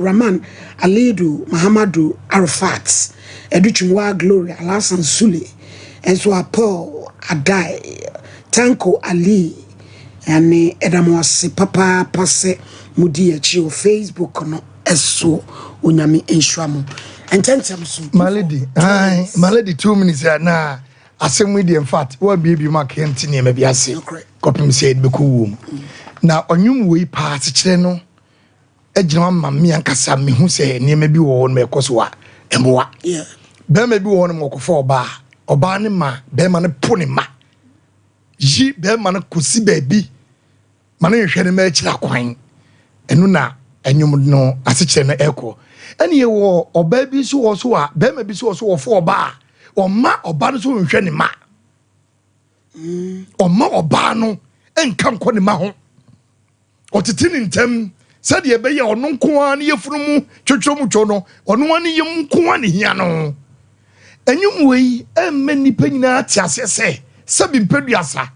Rahman Alidu Muhammadu Arafat Educhimwa Gloria Alasan Sule Enso Paul Adai Tanko Ali and Edamwasi Papa Pase Mudi Chio Facebook no Eso Unyami Enshwamu and my lady 2 minutes na asem we in fact what baby mark entini maybe ase kopim said be cool na onwum we pass kire no ejina ma me ankasa me hu se ne ma bi wo no me koso a emboa be ma bi wo no mokofo oba ne ma be ma ne po ne ma ji be ma ne kosi baabi ma ne hwe ne ma kira kwan enu na enwum no ase kire no eko ene ye wo oba bi so a be ma bi so wo fo oba Oma oba no so nhwe ne ma Oma oba no enka nko ne ma ho otete ne ntem said ye be ye ono nko an ye funu mu twetwom two no ono an ye nko an hia no enyum wei emme nipa nyina ati asese sabi mpeduasa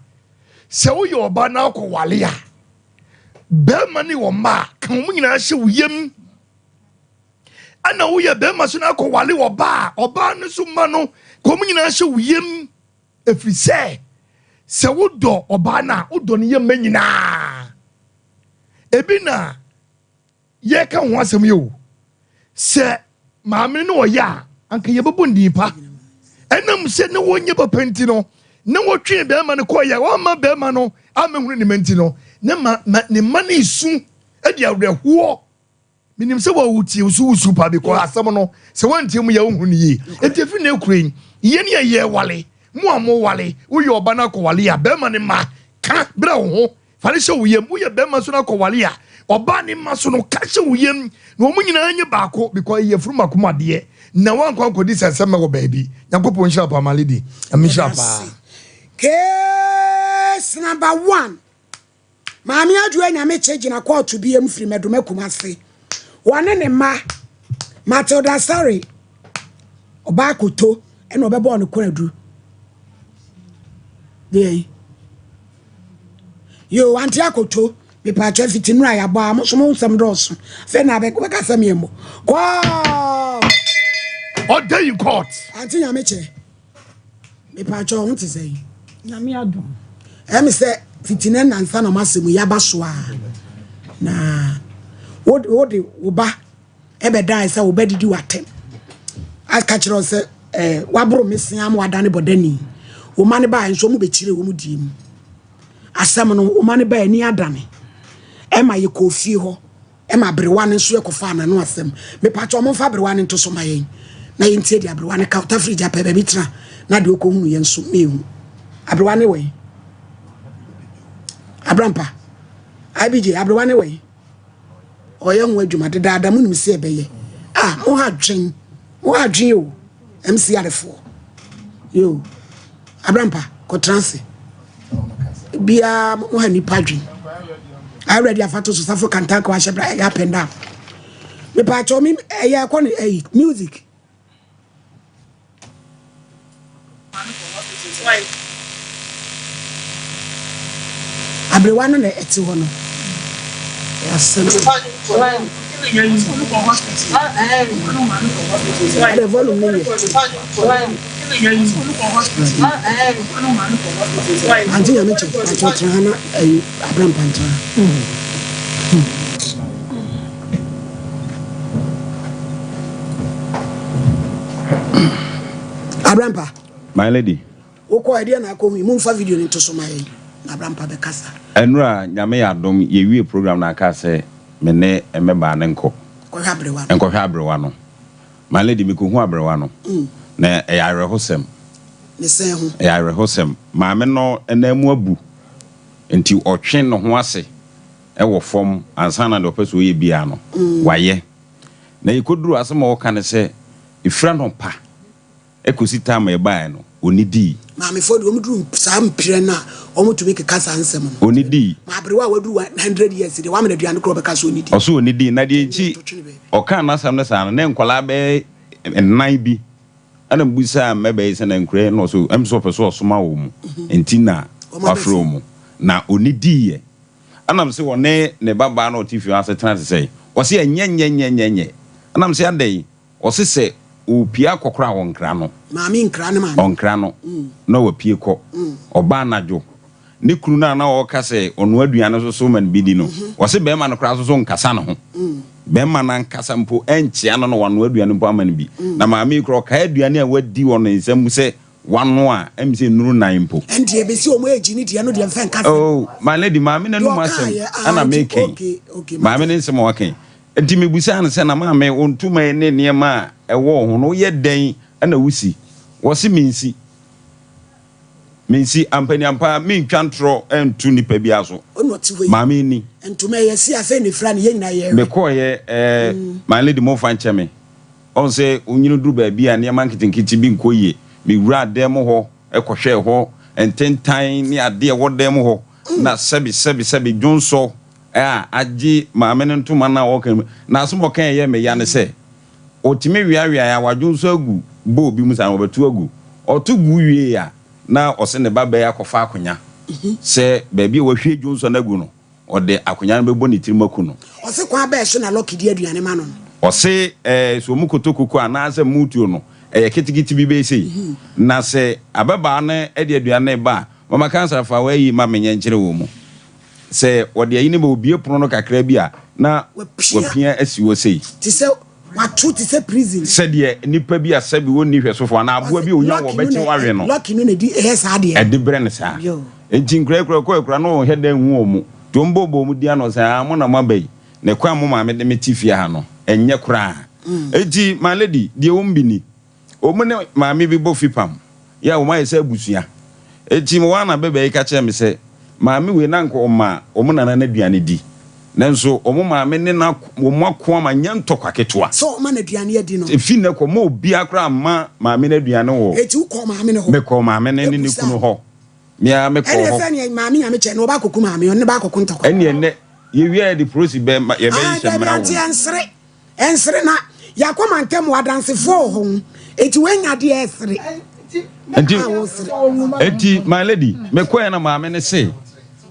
se wo ye oba na akowale a be ma ne wo ma kan mu nyina hye wuyem ana wo ye be ma so na akowale oba no so ma no komu nyina hye wuyem efrise se wo do oba na wo do ne ye manyina ebi na ye ka ho asem yo se maame no oya anka ye bebo ndipa enam se ne wonye papenti no ne wotwe be ma ne koya wo ma be ma no amehunu ne menti no ne ma ne ma ne isu edi awreho minim se wo wuti usu pa bi ko asem no se wantie mu ye ohunu ye entifi na ekuren ye ne ye wale mu amo wale wo ye oba na ko wale ya be ma ne ma ka bra wo ho fare hye wo yem wo ye be ma so na ko wale ya oba ne ma so no ka hye wo yem na omu nyina anye baako because ye furu makoma de na wan kwa kodi sesem wo baabi yankopon hira pa malidi amhira pa case number 1 maami adu anya me cheji na court bi em firi medome kumase wane ne ma Matilda sorry oba koto eno obebo no kwanadu dey yo anti akoto me pa cha fitinura ya ba mo so mo nsam doso fe na be ko ka sam yemo ko all day in court anti nya meche me pa cha on ti say na me adom em say fitina na nsa na masemu ya ba so a na wodi oba ebe dan say obedidi watem aka kire say wabro mesiam wadane bodani wo mane ba enso mu be kire wo mu diem asem no wo mane ba ani adane ema ye kofi ho ema brewane nso ekofa na no asem me pacho mo fa brewane nto so mayen na yentie dia brewane ka ta frija pe be tra na de okohunu ye nso mehu abrewane we abrampa abije abrewane we oye nwa adwuma de dada mu nim se ebeye mo ha dwen o MC arefo yo abrampa ko transi bia mo ha ni padwin I already afato so safo kanta ko ahye bra ya penda me pa cho mi ya ko ni music abrewa no na eti ho no ya sem the volume anti ya meche acho trana abram panta abrampa my lady woko idea na ko mu mfa video ni to so mai abrampa be kasa enura nyame ya dom ye wie program na aka se me ne emeba ne nko hwa abrewa no my lady me ko hu abrewa no na ya rehosem ne sen hu ya rehosem maame no enamu abu enti otwen no ho ase wo fom ansana de opeso ye bia no waye na ikoduru asema wo kan se ifra no pa ekosi time e bae no onidi maame fodi omuduru sam pire na omutumi kekasa ansem no onidi ma abrewa waduru 100 years de wa me aduane kro be kasa onidi oso onidi na de chi okan na sam na sana na nkwala be ennan bi ana mbusa mebe se na nkure no so emso peso osoma wo mu enti na afro mu na onidi ye ana mse wone ne baba na otifi ase tena se ɔse enye anam se adai ɔse se opia kokora wonkra no maami nkra no maami onkra no na wapie kɔ ɔba anadwo ne kunu na ɔka se ɔno aduane so man bi di no ɔse bɛma no kra so nkasa no ho bɛma na nkasa mpo enkyea no wano aduane mpo amane bi na maami kro ka aduane a wadi wɔ no nsɛm se wano a emse nuru nan mpo enti ebesi omo eji ni dia no dia mfa nkasa oh my lady maami na num asɛm ana meken maami ne nsɛm waken enti mebusa an se na maami ontuma ne niema a ɛwɔ ho no yɛ den ana wusi wɔse minsi ampani ampa mentwantro entu nipa bia so maami ni entuma yesi afa ne fra ne nyina ye me ko ye my lady mo fan cheme on se onyinu duru ba bia ne man kitinkiti bi nkoye me wura dem ho ekohwe ho ententan ne ade wo dem ho na sebi jonso agi maami ne ntuma na wo kan na so mo kan ye me ya ne se otimi wiawia ya wadwonso agu bo obi musa no betu agu otu gu wie ya na ose ne baba ya kofa akonya se baabi wo hwe dwonso na agu no ode akonya no bebo ne tirimaku no ose kwa ba so na loki di aduane ma no ose so mu kotokuku ana se mutuo no kitikiti bi be sei na se ababa na ede aduane ba mama kansa fa wa yi ma menye nkyere wo mu se ode ayi ne ba obie pono no kakra bi a na wapia asiwo sei ti se watu ti se prison se de nipa bi asabi woni hwesofo na aboa bi onya wo beche wawe no loki no na di sa de ede bre ne sa enti nkura no heda nwu mu tombobo mu dia no sa mo na mabai ne kwa mo maame de metifia ha no enye kura enti my lady de ombini omu ne maame bi bo fipam ya o mai se abusua enti mo wana bebe ka che me se maame we na nko ma omu na na aduane di nanso omu maame ne na omu akwa ma nyantokwa ketwa so ma na aduane adi no efi ne ko mo obi akra ma maame na aduane wo eti uko maame ne ho me ko maame ne ne kunu ho mia me ko ho ene fe ne maame nya me che no ba koku maame on ne ba koku ntokwa ene ene ye wi di prosi be ye be shemra wo ensre na yakoma ntem wadansefo ho eti wenya de esre enti my lady me ko na maame ne se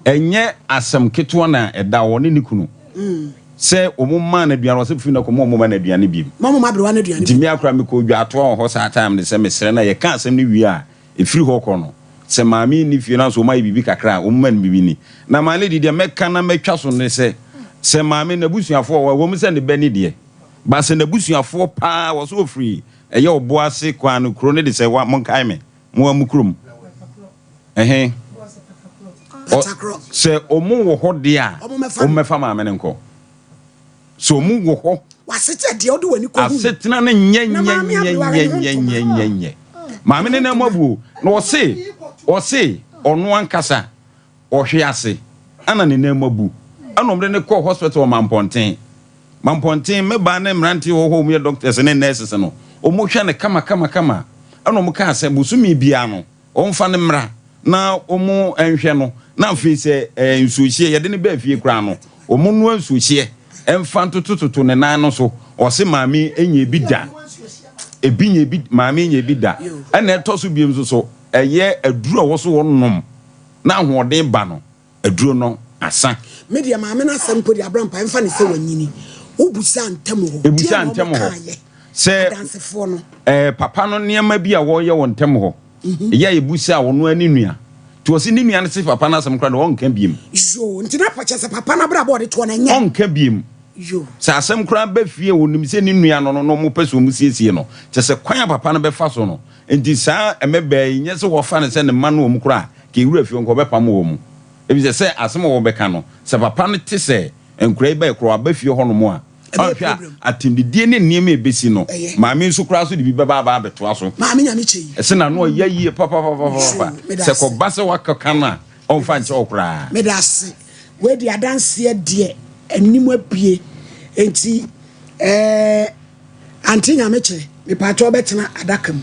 enye asem keto na eda wo ne nikunu se omumma na duane wo se fi na ko omumma na duane bi mama brewa na duane ntimi akra me ko dwa to ho sa time ne se mesre na ye ka asem ne wi a efiri ho ko no se maami ni fi na so mai bibi kakra omumma ne bibi ni na my lady de meka na metwa so ne se maami na busuafo wo mu se ne bani de ba se na busuafo pa wo so free eye oboase kwa no kro ne de se wa monkai me mo amukrum se omu wo ho de a omefa maame ne nko so omu wo ho wasete de ode wani ko hu asetena ne nye maame ne na mabu na o se onu ankasa o hwe ase ana ne na mabu anomre ne ko hospital mamponten meba ne mranti wo ho mu doctors ne nurses no omu hwe ne kama anom ka se busumi bia no omfa ne mra na omu enhwe no na afi se nsuhie ye de ne ba fie kra no omu no nsuhie emfa totototo ne nan no so o se maami enye bi da ebinye bi maami enye bi da ana etoso biem so eye aduro wo so wonnom na ahoden ba no aduro no asa media maami na sempo di abrampa emfa ne se wanyini obusa ntem ho se papa no niema bi a wo ye won ntem ho ya ebusa wono ani nua to si ni nua ne se papa na asem kra no won kan biem yo ntina pacha se papa na bra body to na nya won kan biem yo sa asem kra ba fie wonim se ni nua no mo peso mu siesie no te se kwan papa no be fa so no enti sa emeba nye se wo fa ne se ne ma no mu kra ke wura fie nko be pam wo mu ebi se asem wo be ka no se papa no te se enkura ba ekro ba fie ho no mo a ahwa atindidie ne niam ebesi no maami nso kura so de bi ba beto aso maami nya me chei ese na no yayi papa se ko base wakaka na onfa nche okura me da se we di adanse de anim apie enti anti nya me chei me pa to betena adakam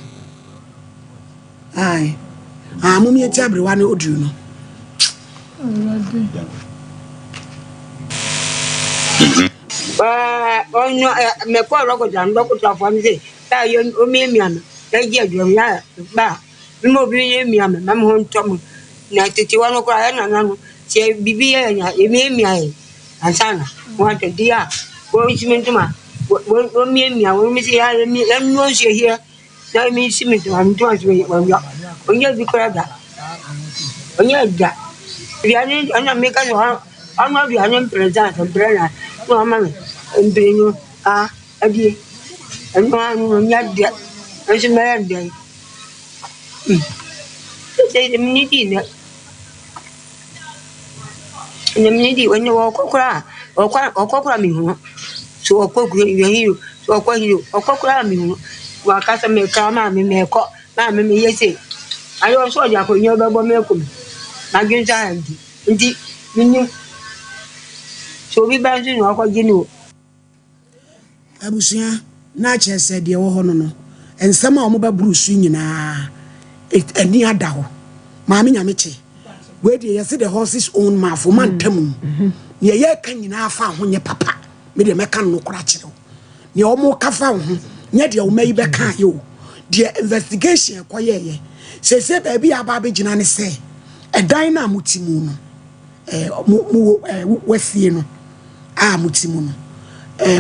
ai mumie ti abrewa ne odu no onyo me ko roko jan do ko ta fam se ta yo o mi am ta je adwo ya ba mo bi ye mi am na mo ntom na titi wa no ko ya na no se bibi ya nya e mi ai ansana mo ta dia When she meant to my when me and me, when me say I me, let me know she here. That means she meant to I'm too much when you be crab that. When you that. We are in and I make us I'm not the unpresent and brother. No, mammy, and bring you a dear. And one yet dead. And she married them. Say the minute in it. In the minute when you walk cry or cry me. So a cook you, so a quite you, or cry me. While Casa may come, mammy may call, mammy may say. I also got for your double milk. Against auntie. Indeed, you so we bound to know what you know. Abusia na che said ye wo hono no ensema omo ba brusu nyina ani ada ho maame nyame che we dey ye the horses own mafo man tam ne ye kan nyina afa ho nye papa me dey meka no kora kire ne omo ka fa ho nye de o mai be kan yo the investigation koye se ba bi aba be gina ne se edan na mutimu no wasie no mutimu no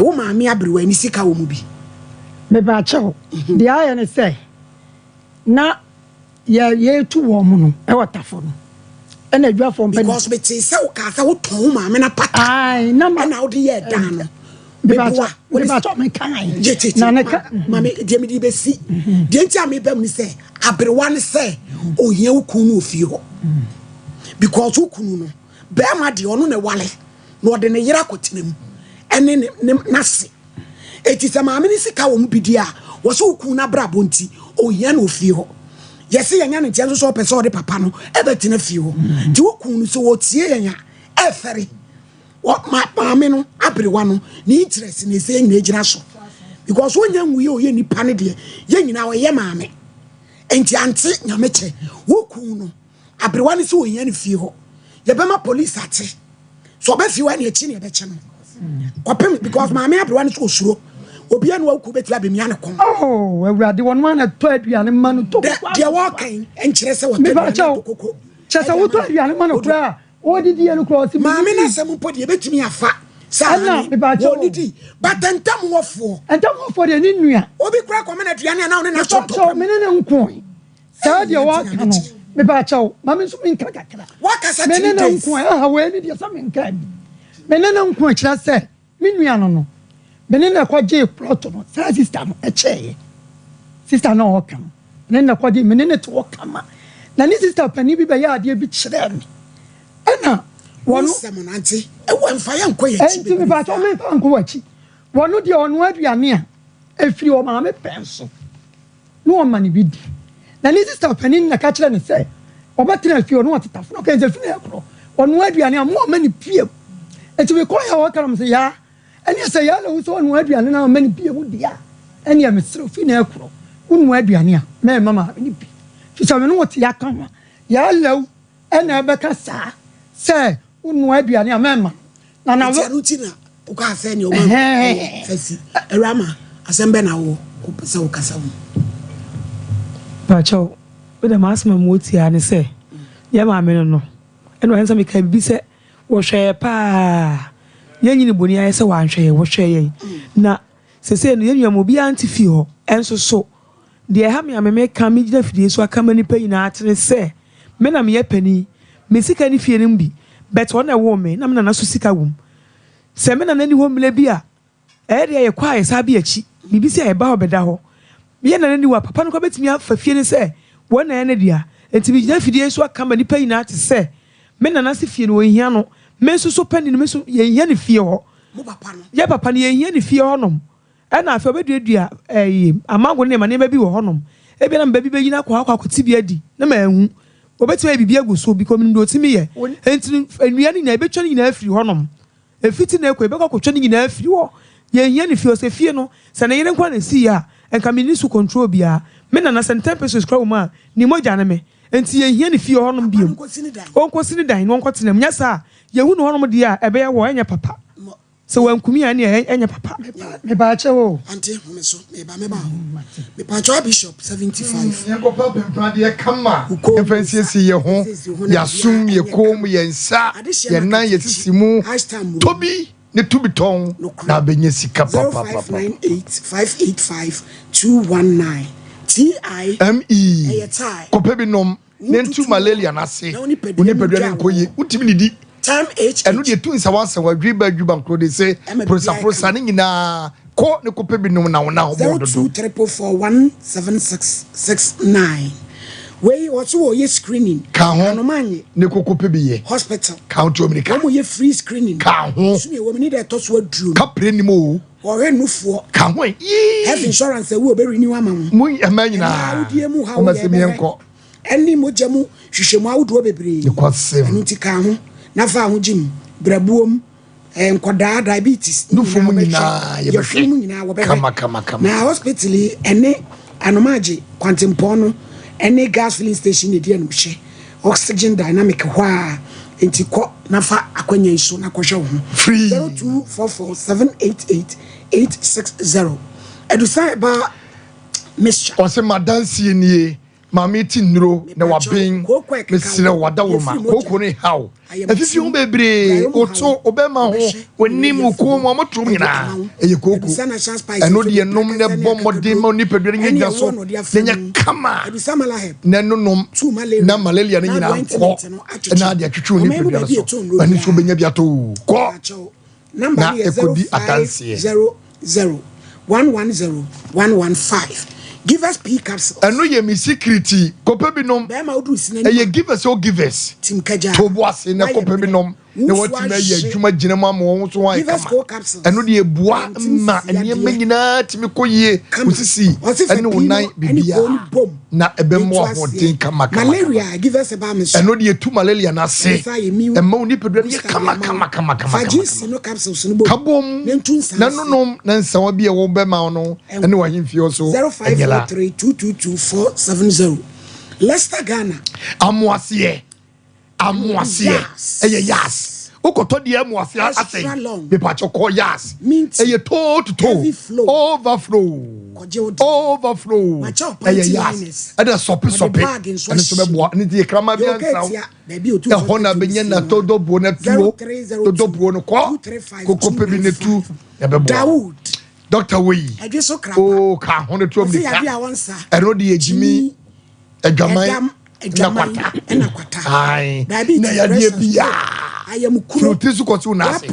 wo maami abrewa ni sika wo mu bi me ba chew the iron say na ye tu wo mu no e watafo no e na adwa fo mpa because me ti say wo ka say wo ton maami na pata ai na ma na wo de ye dan no me ba chew me kan na ne ka maami de me di be si de nti am be mu say abrewa ne say o hia wo kunu ofie ho because wo kunu no be ma de ono na wale no de ne yira kotinam ene nase eti se maame ni sika wo mbidi a wo so ku na bra bonti o hia na ofie ho yesi yanya ne ntia so pese o de papa no e beti na fie ho ti wo ku no so wo tie yanya e fere wo maame no abrewa no ni interest ni se nyina ejina so because wo nya nwu ye o ye nipa ne de ye nyina wo ye maame enti ante nyameche wo ku no abrewa ni so o hia ne fie ho ye be ma police ate so be fie wa ne echi ne be che no because my mother wants to show Obi and walk with Labimian. Oh, well, the one at 12 young man to they are walking and Chesa was Chesa would tell young man of prayer. What did you cross? Mamma, some put you bet me a fat. Sana, but then tell me what for and tell me for the Ninia. Obi crack a minute, Yana now and I saw minute coin. Sad your walk. Me bacho, Mamma's in Kakaka. What I said, men how well did you something can? Menena nko kira se menua no menena kwaje plot no sa sister no eche sister no okam menena kwaje menena to okama na ni sister pani bi be ya ade bi kire me ana wono semonante e wo mfa ya nko ya chi enti me ba to me fa nko wachi wono de ono aduane a efiri o ma me penso no o mani bi di na ni sister pani na ka kire ne se obatina fi ono otetafo no ka je fi na ekro ono aduane a mo mani pie enti we call ya wakaram say ya eni say ya lo so onu aduane na mani bie mu dia eni am sro fi na ekro onu aduane a me mama ni bi fi so me no wote ya kan ya lo ena be ka sa say onu aduane a me ma na rutina o ka say ni o ma fasi erama asembe na wo ko pese o kasa wo ba chaw we da masma mu oti ya ne say ya ma me no eno hensa me ka bi say wo hwe pa yenyini boni aye se wan hwe wo hwe ye na sese no yenua mo bi anti fi ho enso so de ha me ameme ka me gida fidie so aka mani pa ina atene se me na me ye pani me sika ni fie nim bi bet wona wo me na me na so sika wum se me na nani ho mle bi a de ye kwa ye sa bi achi bibi se ye ba ho beda ho me na nani wa papa no ko betimi afa fie ni se wona ye ne dia enti me gida fidie so aka mani pa ina ate se me na na se fie no ohia no me so pani no me so ye hia ne fie ho mo papa no ye papa no ye hia ne fie ho nom e na afa obeduadua amango ne ma ne ba bi wo ho nom e bi na mba bi begyina kwa akoti bi adi na ma hu obetima bibi aguso bi komi ndo timi ye enti enua ni na ebetwa ni na afiri ho nom efiti na ekwe bekwa kotwa ni na afiri ho ye hia ne fie o se fie no se na yere nkwa na si ya enka mi ni su control bia me na na 10 pesos kra wo ma ni moja na me enti ye hia ne fie ho nom bi onko sini dan no onko tenam nya sa ye hu no ho nom dia ebe ye wo enya papa so wankumi ani enya papa me ba che wo ante me so me ba me pa cho bishop 75 ye ko pa pempa de kama e fancy ye ho ya sum ye kom ye nsa ye nan ye sisimu tobi ne to biton na benye sika papa 0598-585-219 TIME kope bi nom ne ntu malaria na se oni pedua ne koyi utimi ne di time H eno de tu nsa wansa wa dwi ba nkro de se prosa ne nyina ko ne kope bi nom na wona ho bodo 0234417669 wey what wo ye screening ka ho ne kokope bi ye hospital ka ho to america wo ye free screening ka ho so me wo ni de to so aduru ka pre ni mo ore nufuo ka ho health insurance wo be renew ama mu amanyina o ma se mi enko eni moja mu hwehwemu awudo bebre enu ti ka ho na fa ho jim brabuom nkoda diabetes nufumu nyina ye be fumu nyina wo be kama na hospital ene anomaje kwantempo no ene gas filling station edi anu hye oxygen dynamic hwa enti ko na fa akwanya iso na kohwe ho free 0244788860 edusa ba mixture o se madansi nie mama ti nuro na waben mesire wada wo ma koko ne haw afifi ho bebre oto obema ho onim ko mo motom nyina eye koko eno de nom ne bomode ma ni pedure nya so nya kama na nonom na malaria ne nyina ko na de atwetwe ni pedure so ani so benya biato ko number is 050110115 give us P capsule. Eno ye mi security kope bi nom. Be ma odu sinani. Ye give us o give us. Tim kaja. To bo ase na kope bi nom. Ne wati na ye adwuma gina ma mo so wan kama. Eno de ebua ma ene manyina timi koyie. Osisi. Ene wonan bibia. Na ebe mo ahoden kama. Malaria give us about me. Eno de etu malaria na se. E ma oni pedro ye kama. Fagisi no capsules no bo. Kabom. Na nonom na nsawa bi e wo be ma no. Ene wa himfio so. 0543222470. Leicester Ghana. Amoasie. Eye yas. Okoto de amoasie ase. Be pa choko yas. Eye to overflow. Eye yas. Ada sope. Ani so bebo ani de krama bi ansa. E hona benye na todo bo na tuo. Todo bo no ko. Kokope bi ne tu. E bebo. Dawood. Dr. Wei. Oh, ka hono to mi ka. Ero de ejimi adwaman na kwata. Ai. Na ya de bia. Ayam kuro. Fruitisu ko tu na se.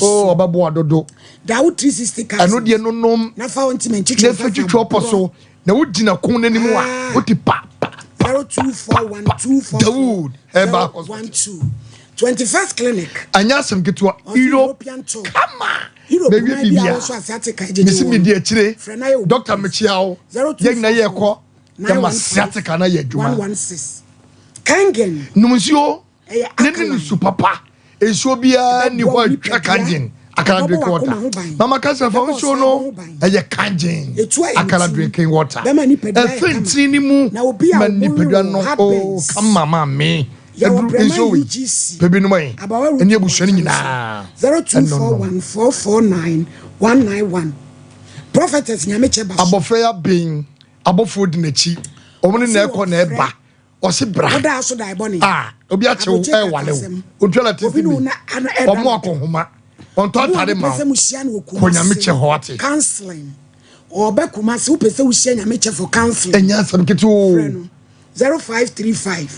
Oh, obabo adodo. Dawood 360 ka. Eno de nonom. Na fa wonti men chicho. Na fa chicho poso. Na wodi na kun na nimu a. Wodi pa. 024124. Dawood. Eba 21st clinic. Anya sem ketwa European tour. Kama. Baby bibia. Misi mi di etire. Dr. Michiao. Yegna ye ko. Ya masiatika na ye dwuma. 116. Kangen. Numusio. Nene su papa. Enso bia ni ho atwa kangen. Akala drinking water. Mama kasa fa nso no. Eye kangen. Akala drinking water. Fenti ni mu. Ma ni pedwa no. Oh, kama mama. Enso we. Pebi no mai. Eni ebusuani nyina. 0241449191. Prophetess Nyameche Baso. Abofeya bin. Abofo di nachi. Omuni na eko na eba. Osi bra. Oda so dai boni. Obi ache wo e wale wo. Ontwala tisi bi. Omo akohoma. Onto atare ma. Ko Nyameche ho ate. Counseling. Obekuma se upese wo hia Nyameche for counseling. Enya sam ketu. 0535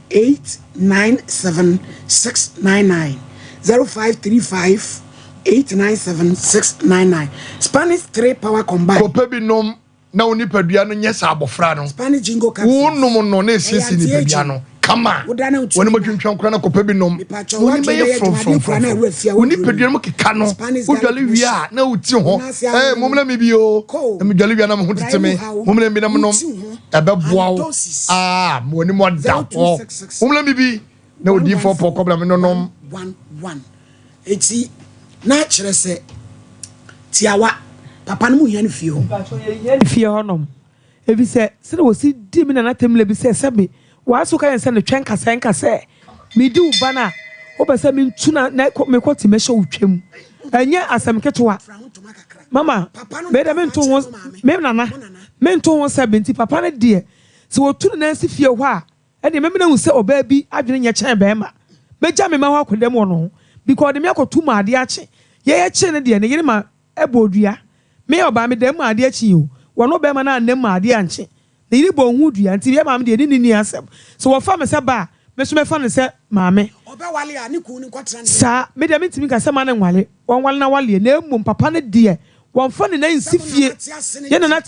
897-699 0535 897-699 Spanish 3 power combined. Kope bi nom na oni padua no nyesa abofra no. Spanish jingo capsule. Wo nom no na esiesi ni padua no. Kama. Woni matwentwan kura na kope bi nom. Woni be ye from. Woni padua mo keka no. Wodwale wi a na uti ho. Momna mi bi o. Mi dwale wi a na mo teteme. Momna mi na mo nom. Ebe boa wo. Woni mo da ho. Momna mi bi na odi for problem no nom 11 eti na kire se tiawa papa no mu hia no fie ho fie ho nom ebi se wo si di mi na temle bi se sebe wa so kan se ne twen kasa se mi di uba na wo be se mi ntu na me kwoti me hye utwam anya asem ketewa mama me da me ntu ho me nana me ntu ho se benti papa ne de se wo tu na si fie ho a e de me na hu se oba bi adwene nya chen be ma meja me ma ho akodam no because de me akotu ma ade ache ye che ne de ne yere ma ebodua me oba me dem ade achi o wono be ma na nem ade anche ne yere bo hu dua nti ye ma me de ni asem so wo fa me se ba me so me fa ne se maame oba wale a ne ku ni kotra ne sa me de me timi ka se ma ne nwale won wale na wale na emu papa ne de won fa ne na nsifie ye na na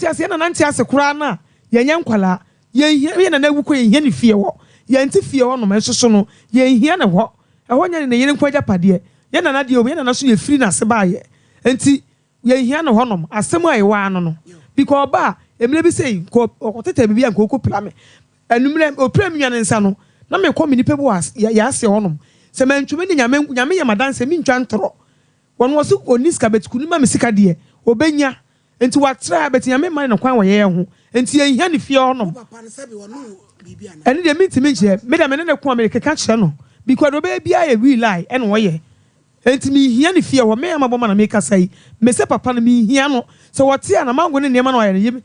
nti ase kura na ye nya nkwala ye na wu ko ye ne fie wo ye nti fie wo no me soso no ye hia ne ho ho nya ne yere nkwaja pade ye na de o ye na so ye free na se ba ye nti ye hia ne ho no asem ayi wa no because ba emle bi sei ko tete bibia nko ko pla me enumre opra mi nwane nsa no na me ko mini pebu ya ase ho no se mantwume ni nyame ye madanse mi ntwa ntoro won wo so oniska betukunu ma me sika de obenya nti watra betnyame man no kwan wo ye ho nti ye hia ne fie ho no papa ne sabe wono bibia na eni de mitimi nche me da me ne ko America ka kire no because obe bia ye real lie ene wo ye enti mi hia ne fie ho me amabo ma na me ka sai me se papa no mi hia no so wote ana mango ne ne ma no ye mi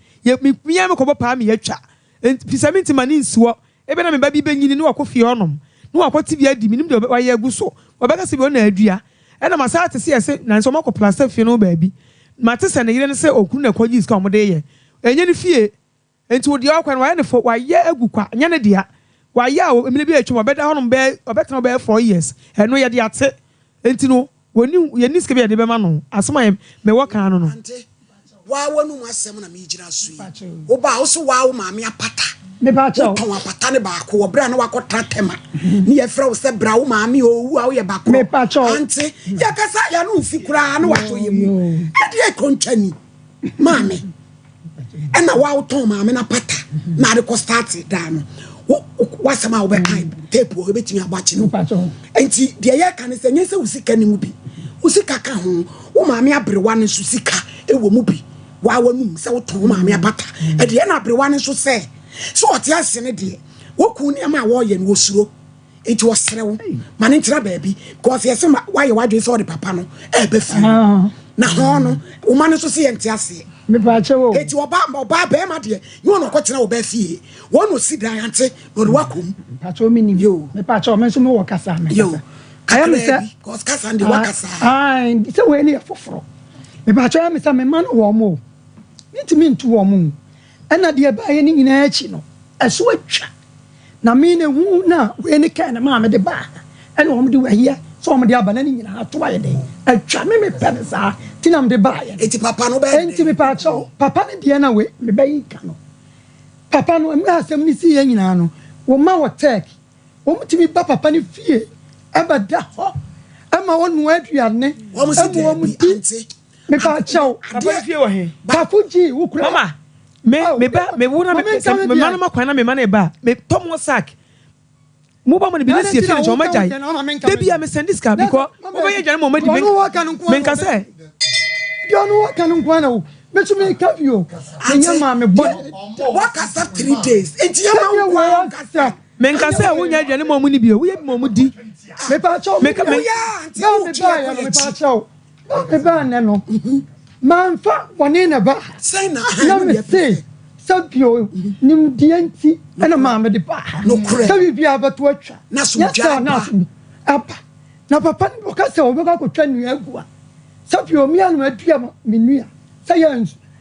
hia me ko papa mi yatwa enti fisa minti mani nsuo ebe na me ba bi benyini ne wakɔ fie honom ne wakɔ tibia di minim de wa ye agu so obeka se bi ona adua ena masa te se yese na nso makɔ plaster fie no ba bi mate se ne yire ne se okunu na kɔji ska omode ye enye ne fie enti wo de akwa wa ye ne fo wa ye agu kwa nya ne dia wa ye a emile bi atwa obeda honom be obetena be 4 years eno ye de ate enti no woni ye niska bi de be ma no asoma ye me waka no no wa wonu mu asem na me gira so yi wo ba wo so wa wo maame apata me ba cho ton apata ne ba ko wo bra na wakɔtra tema ne ye fra wo se bra wo maame owu a wo ye ba ko me ba cho ante ya kasa ya no fi kura na wato ye mu e de kontwani maame ena wa wo ton maame na pata na de ko start da no wo sama wo be kan tape wo betimi abachi no enti de ye kan se nyese wo sika ni mu bi wo sika ka ho wo maame abrewa ne so sika ewo mu bi wa wonu se wo ton maame apata e de na abrewa ne so se so oti ase ne de wo ku ni ama wo ye no osuro enti wo serewo ma ne ntira baabi because yese wa ye wadwe so de papa no e be fi na ho no wo ma ne so se ye nti ase me ba chewo enti oba be ma de you no ko tena wo ba fie wo no si dan ante no wa kom pa cho mi ni yo me pa cho me so me wo kasa me yo aya me se because kasa ndi wa kasa se we ni afoforo me ba cho me se me man wo mo ntimi ntu wo mo ena de ba ye ni nyina achi no eso atwa na me ne hu na we ni kan na ma me de ba ena wo mo de wa hia so mo de aba na ni nyina ato aye de atwa me pe sa tinam de ba ye enti papa no ba enti me pa cho papa ne de na we me ba yi ka no papa no me asem ni si ye nyina no wo ma wo tek wo mutimi ba papa ne fie aba da ho ama wo nu aduane wo mo si de ante me pa cho papa ne fie wo he ba fuji wo kura mama me ba me wona me man ma kwana me man e ba me tomo sack mo ba mo ne bi na sie fie no ma jai de bia me send this car because wo ba ye dwane mo ma di me nka se yo no wa kan nkwa na wo me to me ka vio nya ma me bo what kasa 3 days enti ya ma wo kasa me nka se wo nya dwane mo mu ni bi wo ye mo mu di me pa cho me ya enti wo ya me pa cho me ba ne no man fa woni na ba say na me say sabio nim dienti ana ma me de ba no kure sabi bia ba to atwa na so ja apa na papa ni ka se wo be ka ko twa nu agua sabio mi anu adua me nua say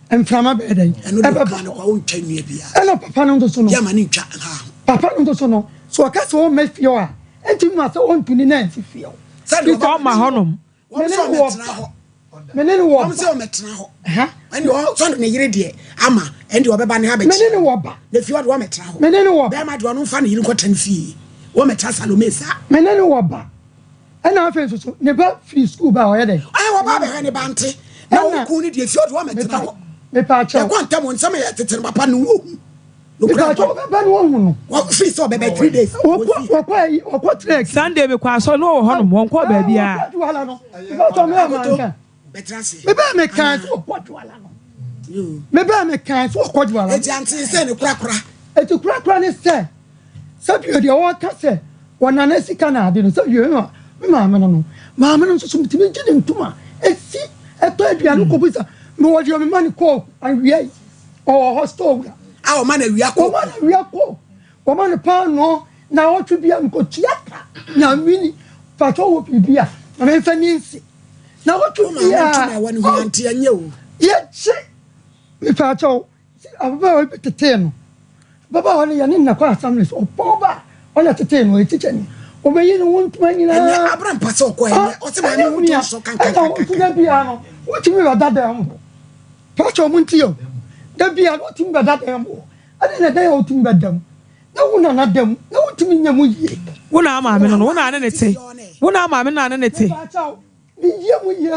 enframa be den eno de ka no kwa untwa nua bia ana papa no so no ya ma ni ntwa ha papa no so no so ka se wo me fio a enti ma se on tuni na enti fio say ko ma honom wo so metna ho menene wo wo so metna ho ha ani wo so ne yire de ama endi wo beba ne ha be menene wo ba ne fio de wo metna ho menene wo be ma de wo no fa ne yire ko tan fie wo metra salome sa menene wo ba ana afa so ne ba free school ba o ye den ai wo ba be ne ba nte na wo ku ni de fio de wo metna ho me pa cha e ko ntam nsam ya tete papa no wo no me pa cha ba no wo no wo free so be 3 days wo ko trek Sunday me kwa so no wo honom won ko ba bia wala no ba to me ma nka betrasi me ba me kan so ko wala no me ba me kan so ko wala e ti anti se ne kura e ti kura ne se sabio de wo ka se wona na sika na ade no sabio me ma no ma me no so mtimi gine ntuma esi eto aduane ko bisa me wo dio me mani ko awia o hostel a o ma na wia ko o ma ne pa no na o twa bia nko tiaka na wini fa to wo bibia na me fa ninsi na what you na wani hu anti anye o ye chi me fa cho ababa we tete no baba woni ya ni na kwa assemblies opoba ona tete no etiche ni obeyi no wontuma nyina anya abram pase okoye o se ma ni wonto so kankan da bia no wotimi ba dada am fa cho munti yo da bia no timi ba dada am ade na da yo timi ba dam na wona na dam na wotimi nyamu yie wona ama me no wona ane ne te wona ama me na ane ne te ni ye mu ye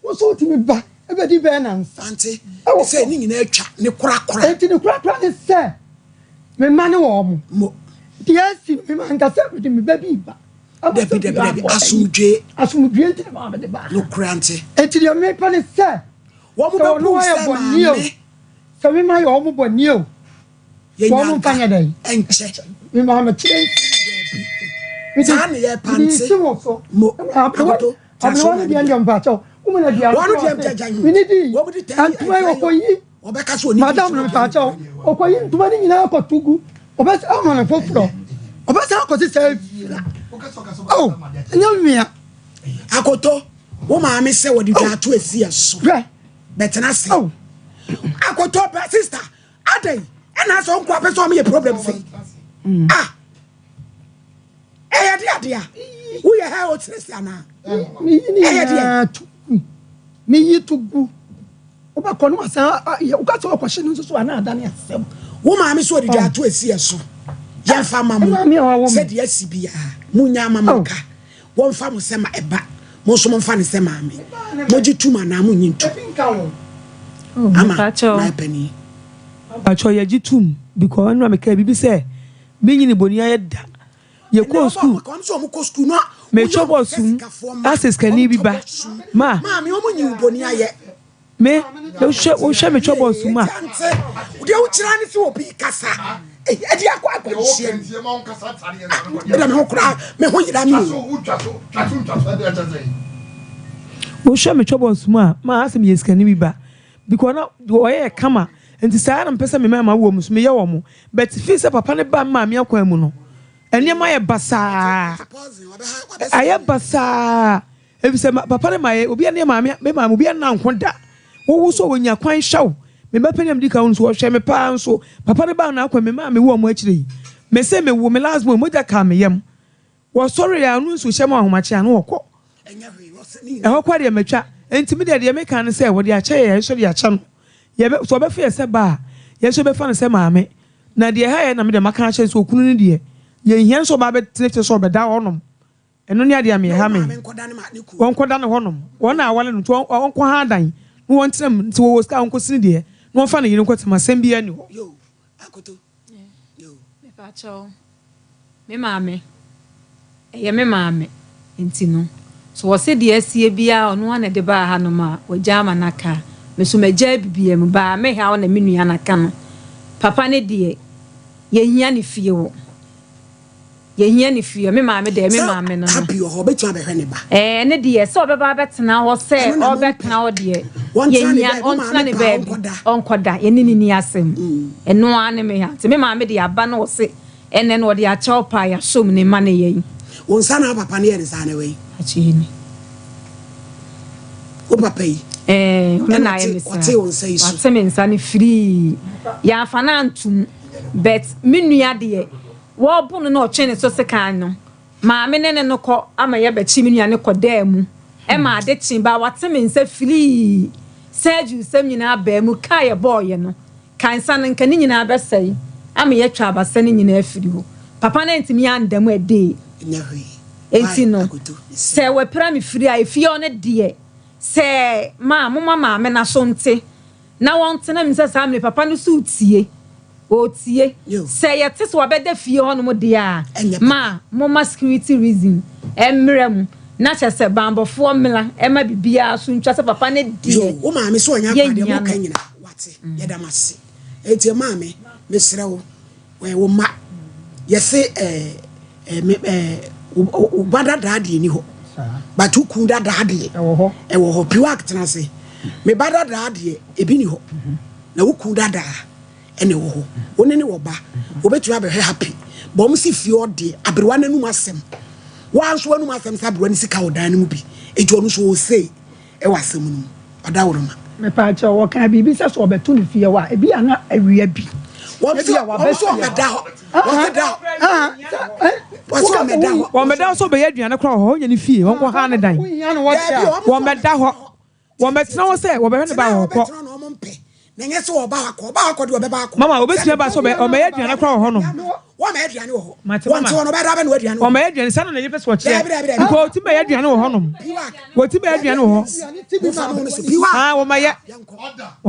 wo so timi ba ebe di be na anti se ni nyina atwa ne kura enti ne kura ne se me mane wo mo diasi me man ka se me baby ba Debbie asumdwe enti ne ma be ba no kura anti enti de me pa ne se wo mo ba bu se ma so me ma yo mo boni o wo mo fanya dai enche me ma ma chire mi ta ne ye panti mo akoto ablo di andam ba cho wo na dia wo no dia jajan mi ni di wo mo di antuma yo ko yi obeka so ni madam no ba cho o ko yi ntuma ni nyina ko tugu obesa ama na foforo obesa ko se se oh nyamia akoto wo ma me se wo di dwa to esi eso betena se akoto ba sister adai ena so nko apeso me problem se dia wo ye ha o tresi ana mi yi tugu o ba kono asa o ka so kwahye no so ana adane asem wo ma me so di dwa to esi eso ya fa mamu se de asibia munya mama ka wo mfa mo se ma eba mo so mo mfa ne se ma me mo gituma na mo nyintu ama na pani acho ya gitum because no me ka bibi se me nyini boni ayeda ye ko school no me chobo sum access kan ni biba ma me o mo nyi boni aye me o she me chobo sum a de o kira ni se obi kasa e di akwa hie da me ho kura me ho yira mi o she me chobo sum a ma asem ye scan ni biba because na o ye kama enti saa na mpesa me ma wo mu so me ye wo mu but fi se papa ne ba ma me akwan mu no enema ye basa aye basa ebi se papa ne maye obi ane ma me ma obi na nkoda wo so wonya kwan hyaw me mapani am dika nso wo hwe me pa nso papa ne ba na akwa me ma me wo mu akire me se me wo me last mo moja ka me yam wo sorry ya nu nso hye ma ahomache anu wokọ e hokwa de matwa enti me de me kan se wo de ache ye so de ache no ye so be fe se ba ye so be fa ne se maame na de ha ye na me de maka ache so okunu ne de ye hia so ba be tete so be da honom eno ne ade am ye ha me won koda ne honom won na awale no won ko ha dan no won tram nti wo ska won ko sini de no fa ne yin ko tema sem bia ni ho yo akoto yo me pa cho me maame ye me maame enti no so wo se de asie bia ono na de ba ha no ma wo jama naka me so magya bibia mu ba me ha na me nua naka no papa ne de ye hia ne fie wo ye hia ni fie me maame de me maame no happy ho betu abehwe ne ba ne de so obeba betena ho se obetena ho de ye hia ontena ne ba onkoda ye ni asem eno ane me ha te me maame de aba no se ene no de a chopa ya som ne ma ne ye won sana papa ne ye sana we achi ni o papa yi na ye me sa wate won say so wate me nsa ne free ya fana antum bet me nua de wo bunu na ochene so sekan no maame ne no ko ama ye ba chi minua ne ko da mu e ma de chi ba wate me nsa free seju sem nyina ba mu ka ye boy no kan san nka ni nyina ba sai ama ye twa ba san nyina afiri ho papa na ntimi andam ade nyawe enti no se we pra me free a efie one de se maame na so nte na won tena me sa me papa no so tie o tie say yete so obeda fie hono mo de a ma mo security reason emrem na chese bambofo mela ema bibia so ntwa se papa ne die o ma me so onya kwade mo kan nyina wate yedamase enti ma me mesre wo ma yese o bada dade ni ho batu ku dade e wo ho piwa tena se me bada dade e bi ni ho na wo ku dada ene wo ho woni ne wo ba obetu abe happy bom si fie ode abrewa nanum asem wa anso anum asem sa abrewa ni sika odan mu bi it onu so say e wasem no oda woroma me pa cha wo kan bibi se so obetu ne fie wa e bi ana awia bi wọ́n so mẹ́da hɔ wọ́n mẹ́da so bɛyɛ aduane kora hɔ yɛ ne fie wɔn kɔ ha ne dan wọ́n mɛda hɔ wọ́n mɛtena hɔ sɛ wɔbɛhwɛ ne ba wɔ kɔ mama obɛtua ba so ɔmɛyɛ aduane kora wɔ hɔ nom wọ́n mẹ́ aduane wɔ hɔ wọ́n ti wɔn ɔbɛ da bɛ na aduane wɔ hɔ wɔn mɛyɛ aduane sanni na yɛ pɛ sɛ ɔkyerɛ nko o ti mɛyɛ aduane wɔ hɔ nom o ti mɛyɛ aduane wɔ hɔ wɔn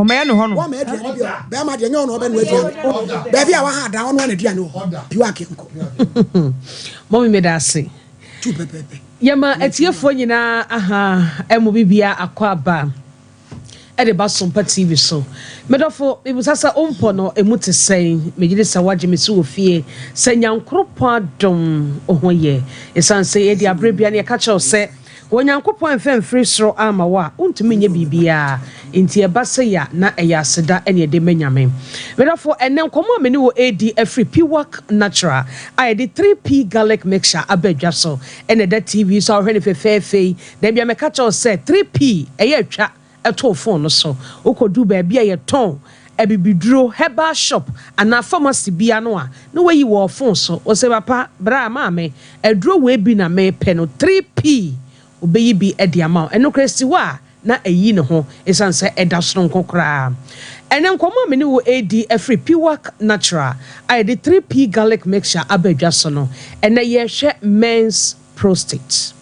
mɛyɛ ne hɔ nom wọ́n mẹ́ aduane bi hɔ bɛɛ ma deɛ nyɛ wɔn ɔbɛ na aduane bɛɛbi a wɔha adan wɔn wɔn aduane wɔ hɔ piwa kenko. mɔmi mi da ase yɛma atiefoɔ nyinaa aha ɛmu bibia akɔ aba ɛde ba Sompa TV so medɔfo ibusasa ompo no emu te sɛn megide sɛ wagye me so ofie sɛ nyankropɔ adom oho yɛ esan sɛ yɛde abrebia ne yɛka kyerɛw sɛ wɔnyankopɔn mfɛmfiri soro ama wa untumi nye bibia nti ɛba sɛ ya na ɛyɛ aseda ɛne ɛde manyame medɔfo ɛnɛ nkɔmɔ me ne wɔ AD afri Piwak natural a yɛde 3p garlic mixture abadwa so ɛne da TV so ahwɛ ne fɛfɛɛfɛ da bia meka kyerɛw sɛ 3p ɛyɛ atwa ɛto phone no so ukodu baabi a yɛtɔn ebibiduro herbal shop ana pharmacy bia no a no wayi wɔ phone so o se papa bra maame eduro we bi na me pɛ no 3p obeyi bi edi ama eno kresi wa na eyi ne ho esan se eda soro nkokra ene nkomo me ne wo AD afri Piwak natural I did 3p garlic mixture abadwa so no ene ye hwɛ men's prostate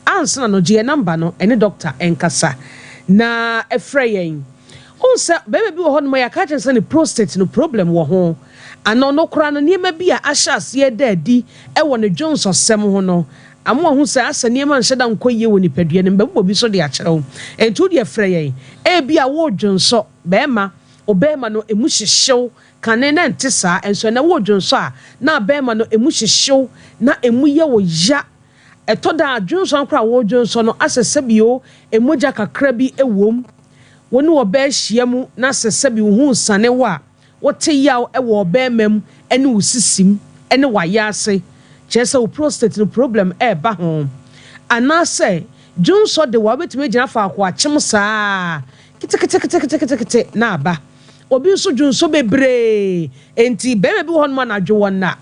ansana no gye number no ene doctor enkasa na efreyen onse bebe bi wo ho no ya ka kyerɛ sɛ ne prostate no problem wo ho ano no kora no niema bi a ahyase ye da adi ɛwɔ ne Jones osɛm ho no amo ho sɛ asa niema nhyɛ da nkɔyie wɔ nipadua ne mbɛbɔ bi so de akyerɛw entu de efreyen e bi a wo dwonso bɛɛma obɛɛma no emu hyehyew kane na nte saa enso na wo dwonso a na bɛɛma no emu hyehyew na emu yɛ wo ya eto da adwonso ankra wo dwonso no asese bio emoja kakra bi ewom woni wo ba hia mu na asese bi hu sane wa wote yaw ewo ba mam ene wo sisim ene wa yase kyese wo prostate no problem ba ho anase dwonso de wa betime gina fa akwa akyem saa kete na aba obi so dwonso bebre enti bebe bi hon ma na dwo wona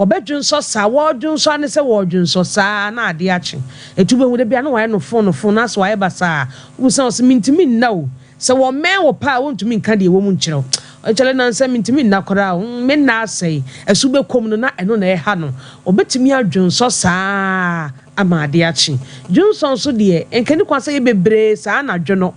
obedwonso sa wodwonso ane se wodwonso sa na ade ache etube hu de bia na waye no phone na so waye basa wusan o se mintimi nna o se wo me wo pa wontumi nka de wo mu nkyerɛw ɔkyele na nsa mintimi nna kora me na asɛe asube kom no na ɛno na ɛha no obetimi adwonso sa ama ade ache dwonso so de enkani kwa sɛ ye bebre sa na dwo no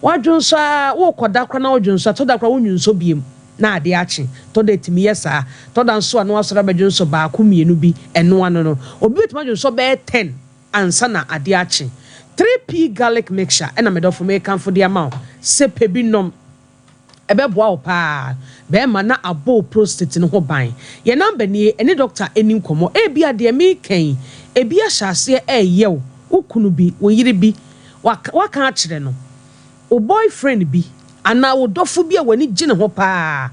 wadwonso wo koda kora na wadwonso to da kora wonwonso biem na ade ache to da timi yesa to da nso anu asora badwonso ba ko mienu bi eno anu no obi betuma dwonso be 10 ansa na ade ache 3p garlic mixture ena medofo me kanfo de ama se pebi nom ebe boa wo pa be ma na abo prostate no ho ban ye number ni eni doctor eni nkomo e bia de me kan e bia hyase yew ukunu bi wo yire bi waka akire no o boyfriend bi ana wo dofo bi a wani gine ho pa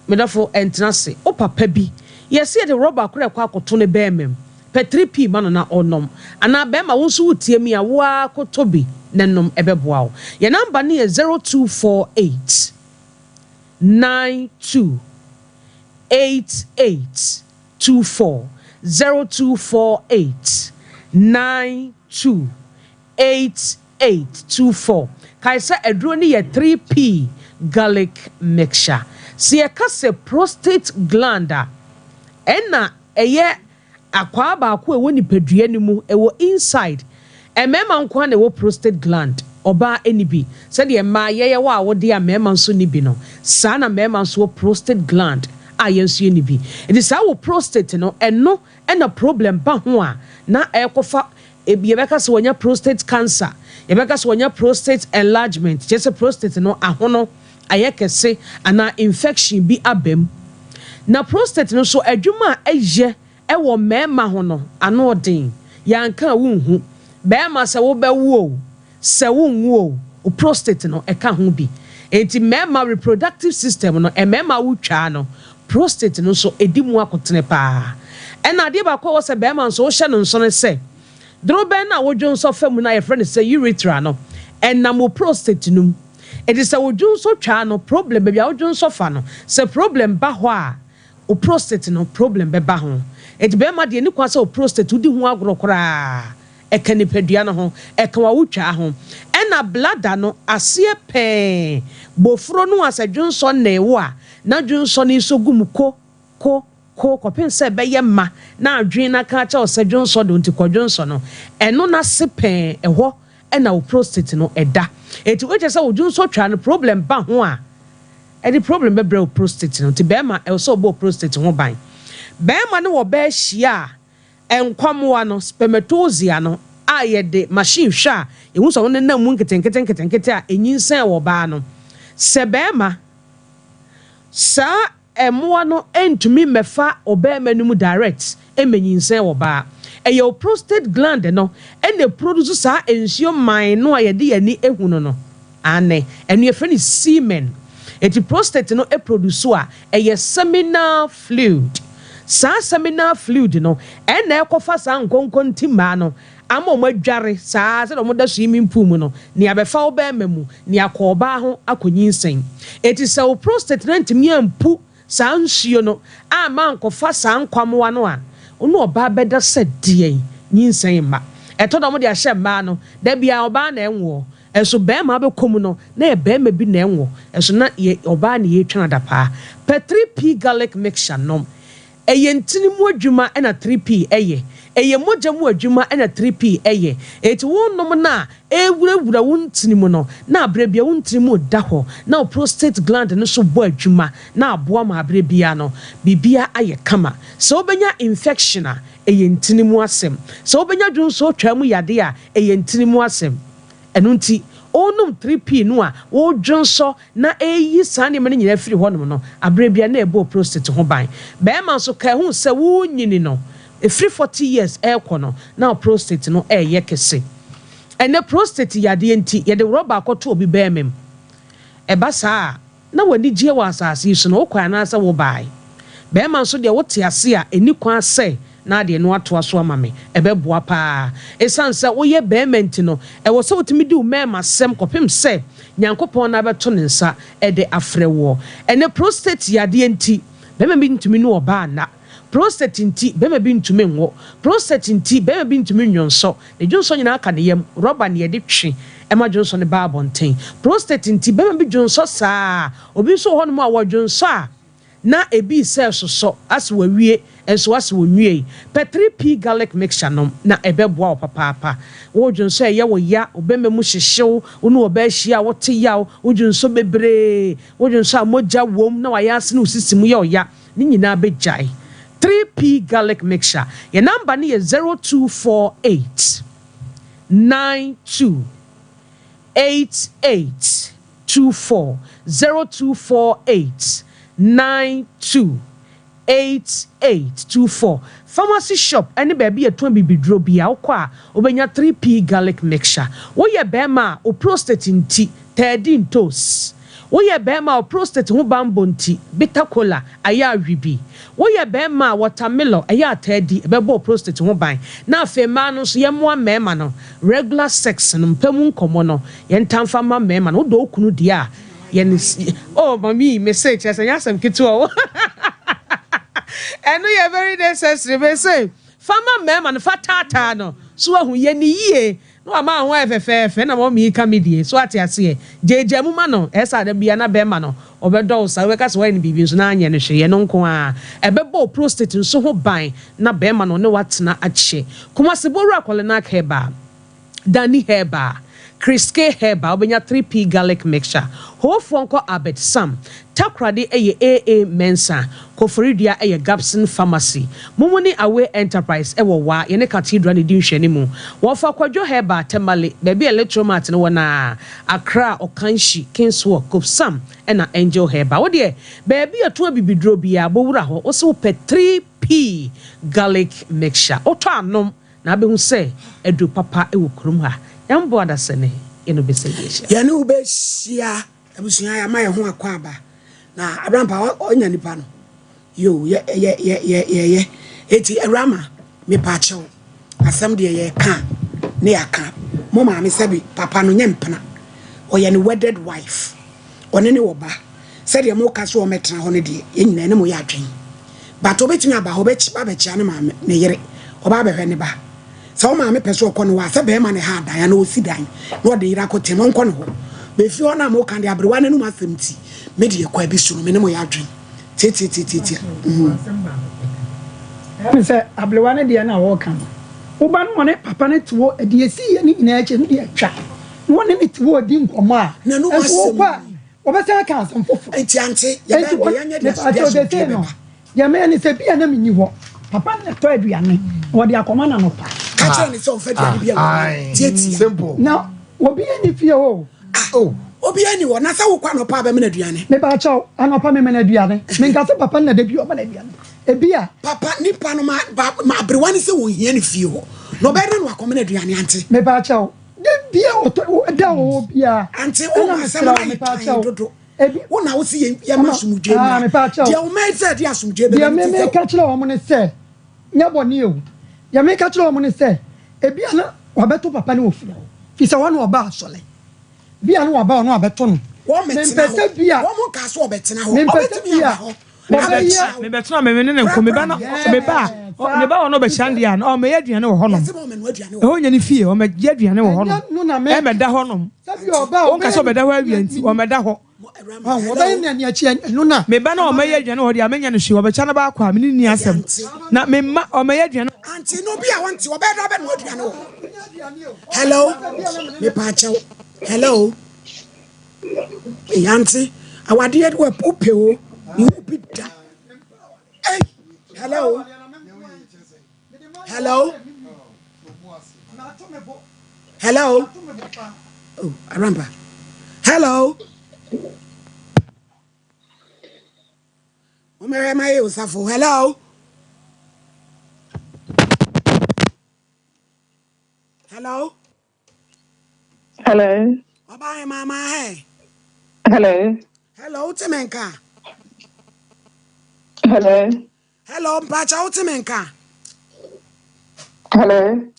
medofo entrance o papa bi yesi de rubber kura kwa akoto ne bemem pe 3p ma no na onom ana be ma wo so wutie mi a wo akoto bi nanom ebeboa wo ye number ne 0248 92 8824 0248 92 8824 kaisa edro ni ye 3p garlic mixture si ye kase prostate gland ena eye akwa ba ko ewo nipadua ni mu ewo inside emema nko na ewo prostate gland oba enibi said ye ma ye wa wode a mema nso ni bi no sa na mema nso prostate gland a yenso ni bi it is our prostate no eno ena problem ba ho a na ekofa yebeka se wonya prostate cancer yebeka se wonya prostate enlargement just prostate no ahono ayekese ana infection bi abem na prostate no so adwuma eye ewo mema ho no ano odin yanka wunhu bema se wo bewo se wunwo o prostate no eka ho bi enti mema reproductive system no mema wutwa no prostate no so edimu akotene pa ena de ba kwa wo se bema so wo hye no nso ne se droben na wodwo so fam na your friend say urethra no enam prostate num it is a wodwo so twa no problem be bia wodwo so fa no say problem ba ho a o prostate no problem be ba ho it be ma de ni kwa say o prostate udi ho agoro kora eka nipadua no ho eka wa wotwa ho ena bladder no ase pe bofuro no asadwo so na ewo a na dwo so ni so gum ko kopin se be ye ma na adwen na ka cha osadwo so do nti kodwo so no eno na se pe eho ena o prostate no eda eti we say odwo so twa no problem ba ho a edi problem be bre o prostate no nti be ma e so bo prostate ho ban be ma no wo be hia enkwamwa no spermatozoa no a ye de machine hwa ehu so no na mu nketenkete a enyinsan wo ba no se be ma sa emoa no entumi mefa obema no mu direct emenyinsen wo ba eyo prostate gland no ene produce sa ensio man no ayede yani ehu no ane enu efe ni semen eti prostate no e produce a eye seminal fluid sa seminal fluid no ene ekofa sa nkonkonti ma no ama o madware saa se do mo da swimming pool mu no ni abefa obema mu ni akoba ho akonyinsen eti sa o prostate na ntimi ampu sa nsuo no ama nkofa sa nkwamwa no a ono oba beda sedie nyinsen ma eto do mo de ahye ma no da bia oba na enwo eso be ma be komu no na e be ma bi na enwo eso na oba na ye twena da pa per 3p garlic mixture nom eye ntini mu adwuma na 3p eye moja mu adwuma na 3p eti wonnom na ewurawura wontini mu no na abrebia wontini mu da ho na prostate gland no so bo adwuma na aboa ma abrebia no bibia aye kama so obenya infection a eye ntini mu asem so obenya dwun so twa mu yade a eye ntini mu asem eno nti onum 3p no a wo dwun so na eyi sane me nyina firi honum no abrebia na ebo prostate ho ban be ma so ka hu se wo nyini no efiri 40 years ekono na prostate no eye kese ene prostate yade enti yede rubber akoto obi beemem eba saa na wani gie wa asase so no okwa na asa wo bai be ma so de wote ase a eni kwa se na de no ato aso amame ebeboa pa esanse wo ye beement no e wo se wotimi di umema sem kopem se nyankopon na beto ne nsa e de afrewo ene prostate yade enti be ma bi ntumi no oba na prostate nti bema bi ntumi nwo prostate nti bema bi ntumi nwonso ne dwonso nyina aka ne yam rubber ne yede twe ema dwonso ne ba bonten prostate nti bema bi dwonso saa obi so ho no ma wodwonso a na ebi se soso as wawie enso as wonwie per 3p garlic mixture no na ebeboa opapapa wodwonso ye wo ya obema mu hyehyew wonu oba hia wote yaw wodwonso bebre wodwonso amoja wom na wayase ne osisimu ye oya ni nyina bejai 3p garlic mixture. Your number ni 0248 92 8824 0248 92 8824. Pharmacy shop any baby at 20 bidro bia okwa obenya 3p garlic mixture. Wo ye bema o prostate nti 13 toes. Wo ye bema o prostate ho bambo nti bitter cola aya wibi. Wo ye bema watermelon aya tedi ebebo prostate ho ban. Na afa ma no so ye moa mema no regular sex no mpemu nkomo no ye ntamfa ma mema no do okunu dia ye oh mami message asa yasam kitu o. And we are very necessary. We say, Fama mem and fatata no. So who ye ni ye. No ama ho efefe na mo mi ka medie. So ati ase. Jeje mu ma no. Esa de bia na be ma no. Obedo sa we ka so ni bibi so na anye no hwe ye no nko a. Ebebo prostate so ho ban na be ma no ne watena ache. Kuma se boru akwole na ka ba. Dani heba. Criske heba obenya 3p garlic mixture. Ho fonko abet sam. Takrade eye AA Mensa, Koforidia eye Gapson Pharmacy, Mumuni Away Enterprise ewo wa yene cathedral ni di nhwani mu. Wo fa kwadwo heba temale, baby electromat no na Accra Okanshi, Kingswalk, Kopsam ena Angel heba. Wo de baby ato bibidro bia bowura ho, wo se wo pe 3p garlic mixture. Oto anom na be hu se edu papa ewo krum ha. Yambo adasene eno beseyesha. Ya no be sia abusunya ya maye ho akwaba. Na abrampa onya nipa no yo ye eti rama me pa chew asɛm deɛ yɛ ka ne yɛaka mo maame sɛbi papa no nyɛ mpena ɔyɛ ne wedded wife ɔne ne wɔba sɛdeɛ mo ka so ɔmɛtena hɔ no deɛ yɛnyina ne mo yɛ adwen but obɛtumi aba hɔ bɛkyia ne maame ne yere ɔba bɛhwɛ ne ba sɛ wo maame pɛ so ɔkɔ no wɔ sɛ bɛrima ne ha dan na ɔsi dan na ɔde yere akɔtɛm ɔnkɔ ne hɔ bɛfi hɔ no a moka de aberewa no nom asɛm ti mede yɛkɔ abi so no me ne mo yɛ adwen tietietie ɛne sɛ aberewa no deɛ no a wɔɔka no woba no wɔne papa no te hɔ ɛde ɛsi yɛ ne nyinaa akyi no de atwa na wɔne ne te hɔ ɔdi nkɔmmɔ a nanu ɛnso wɔkɔ a wɔbɛsɛ aka asɛm foforɔ nti ante yɛnyɛ de asomdwe no yɛmɛyɛ ne sɛ bia na menni hɔ papa no tɔ aduane wɔde akɔma na no pa ka kyerɛ ne sɛ ɔmfa aduane bi a tietia simple na obi ani fie hɔ obi ani wɔ na sɛ wokɔ anɔpa bɛmena aduane mebaakyɛw anɔpa memena aduane menka sɛ papa no na da bi ɔma no aduane ebi a papa nipa no ma aberewa ne sɛ wɔhia ne fie hɔ na ɔbɛyɛ no akɔmena aduane ante mebaakyɛw de bia da wɔ bia ante wo ma sɛ ma dodo ebi wona wo si yɛ ma asomdwe ma deɛ wo ma sɛ de asomdwe bɛ deɛ me ka kyerɛ wɔn ne sɛ nyɛ bɔne o deɛ me ka kyerɛ wɔn ne sɛ ebi ana wabɛto papa ne ofia fi sɛ wɔn ɔba asɔle bia no waba ɔno abɛto no wɔn mɛtena hɔ bia wɔn ka so ɔbɛtena hɔ ɔbɛtumi aba hɔ me betuna me ne nko me ba no me ba ne ba ono be chandia no o me yɛ aduane wɔ hɔ nom ɛhɔ nya ne fie o me yɛ aduane wɔ hɔ nom e me da hɔ nom o ka so be da hɔ awia nti o me da hɔ wɔbɛyɛ ne akyi no na me ba na o me yɛ aduane wɔ de amenya no hwe o be cha na ba akɔ a me ni asɛm na me ma o me yɛ aduane anti no bi a wɔnti wɔbɛda bɛ no aduane wɔ hello me pa kyɛw hello yanti awade yɛ wɔ popeo you be da hey hello hello hello oh aramba hello omere ma ye osafo hello hello Hello. bye mama hey Hello. hello temenka Hello. hello mpacha utemenka Hello.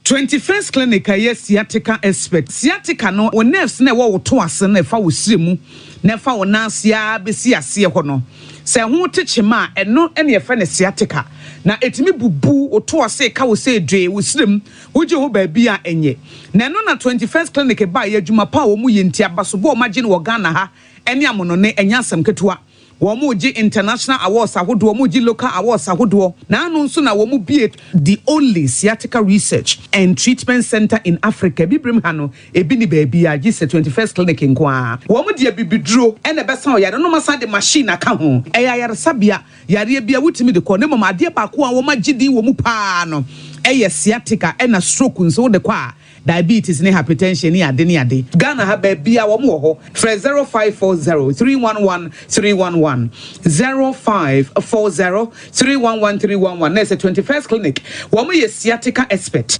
21st clinic ayɛ sciatica expert sciatica no wo nerves na ɛwɔ wo to ase na ɛfa wo sire mu na ɛfa wo nansia besi aseɛ hɔ no sɛ ho tekyema a ɛno ɛne ɛfɛ ne sciatica na ɛtumi bubu wo to ase ka wo sɛ dwe wo sire mu wogye ho baabi a ɛnyɛ na ɛno na 21st clinic ba yɛ adwuma pa wo mu yɛ nti abasobɔ ɔma gye no wɔ Ghana ha ɛne amonone ɛnya asɛm ketewa Womuji international awards ahodo womuji local awards ahodo na anu nso na womu be the only sciatica research and treatment center in Africa bibrim ha no ebi ni baabi a gise 21st clinic nkoa womu de bibiduro ene besa o yare no masa de machine aka ho eya yare sabia yare bia wutimi de ko ne mama ade ba ko a wo magidi womu pa no eye sciatica ena stroke nso de kwa diabetes ne hypertension ne ade Ghana ha baabi a wo mo ho 0540 311 311 0540 311 311 na 21st clinic wo mo ye sciatica expert.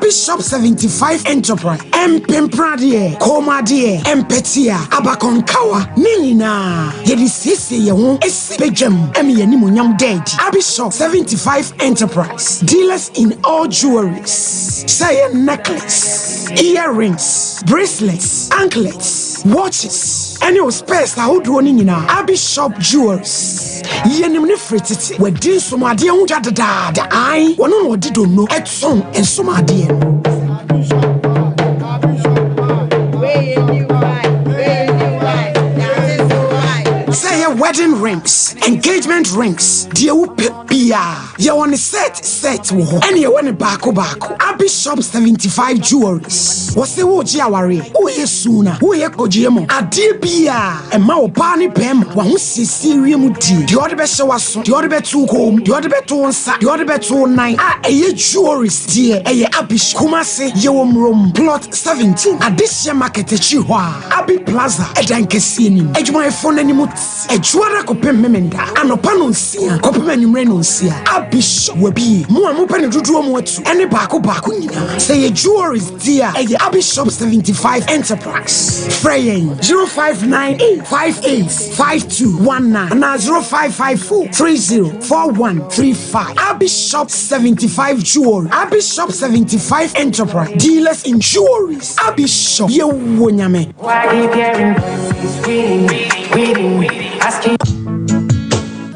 Bishop 75 Enterprise Empemprade Komade Empetia Abakonkawa Nina Yedi Sisi Yeho Esipejam Emi Yanimunyam Dead Bishop 75 Enterprise dealers in all jewelries say necklace earrings bracelets anklets watches any spares that hold one in Bishop jewelries yenim ne fretiti wadi somade hu jadada da ai wono no dido no etson ensomade say wedding rings engagement rings dear pepia you want set wo and you want baako Bishop 75 jewelries was the wo jiaware wo yesuna wo ye kojiemo ade bia e ma wo ba ne pem wa ho sisirie mu di de ode be hye waso de ode be tu kom de ode be to nsa de ode be to nine eye jewelries die eye Bishop Kumase yewomrom plot 17 Adesha market echi ho Abi Plaza edankesi ni ejuma efo nani mu eju fuara kopem memenda anopa no nsia kopem anwumre no nsia abishop wabi mo a mo pa ne dodo mo atu ene baako nyina say your jewelries dear Abishop 75 Enterprise Freyen 0598585219 and 0554304135 Abishop 75 Jewelry Abishop 75 Enterprise dealers in jewelries Abishop yewonyame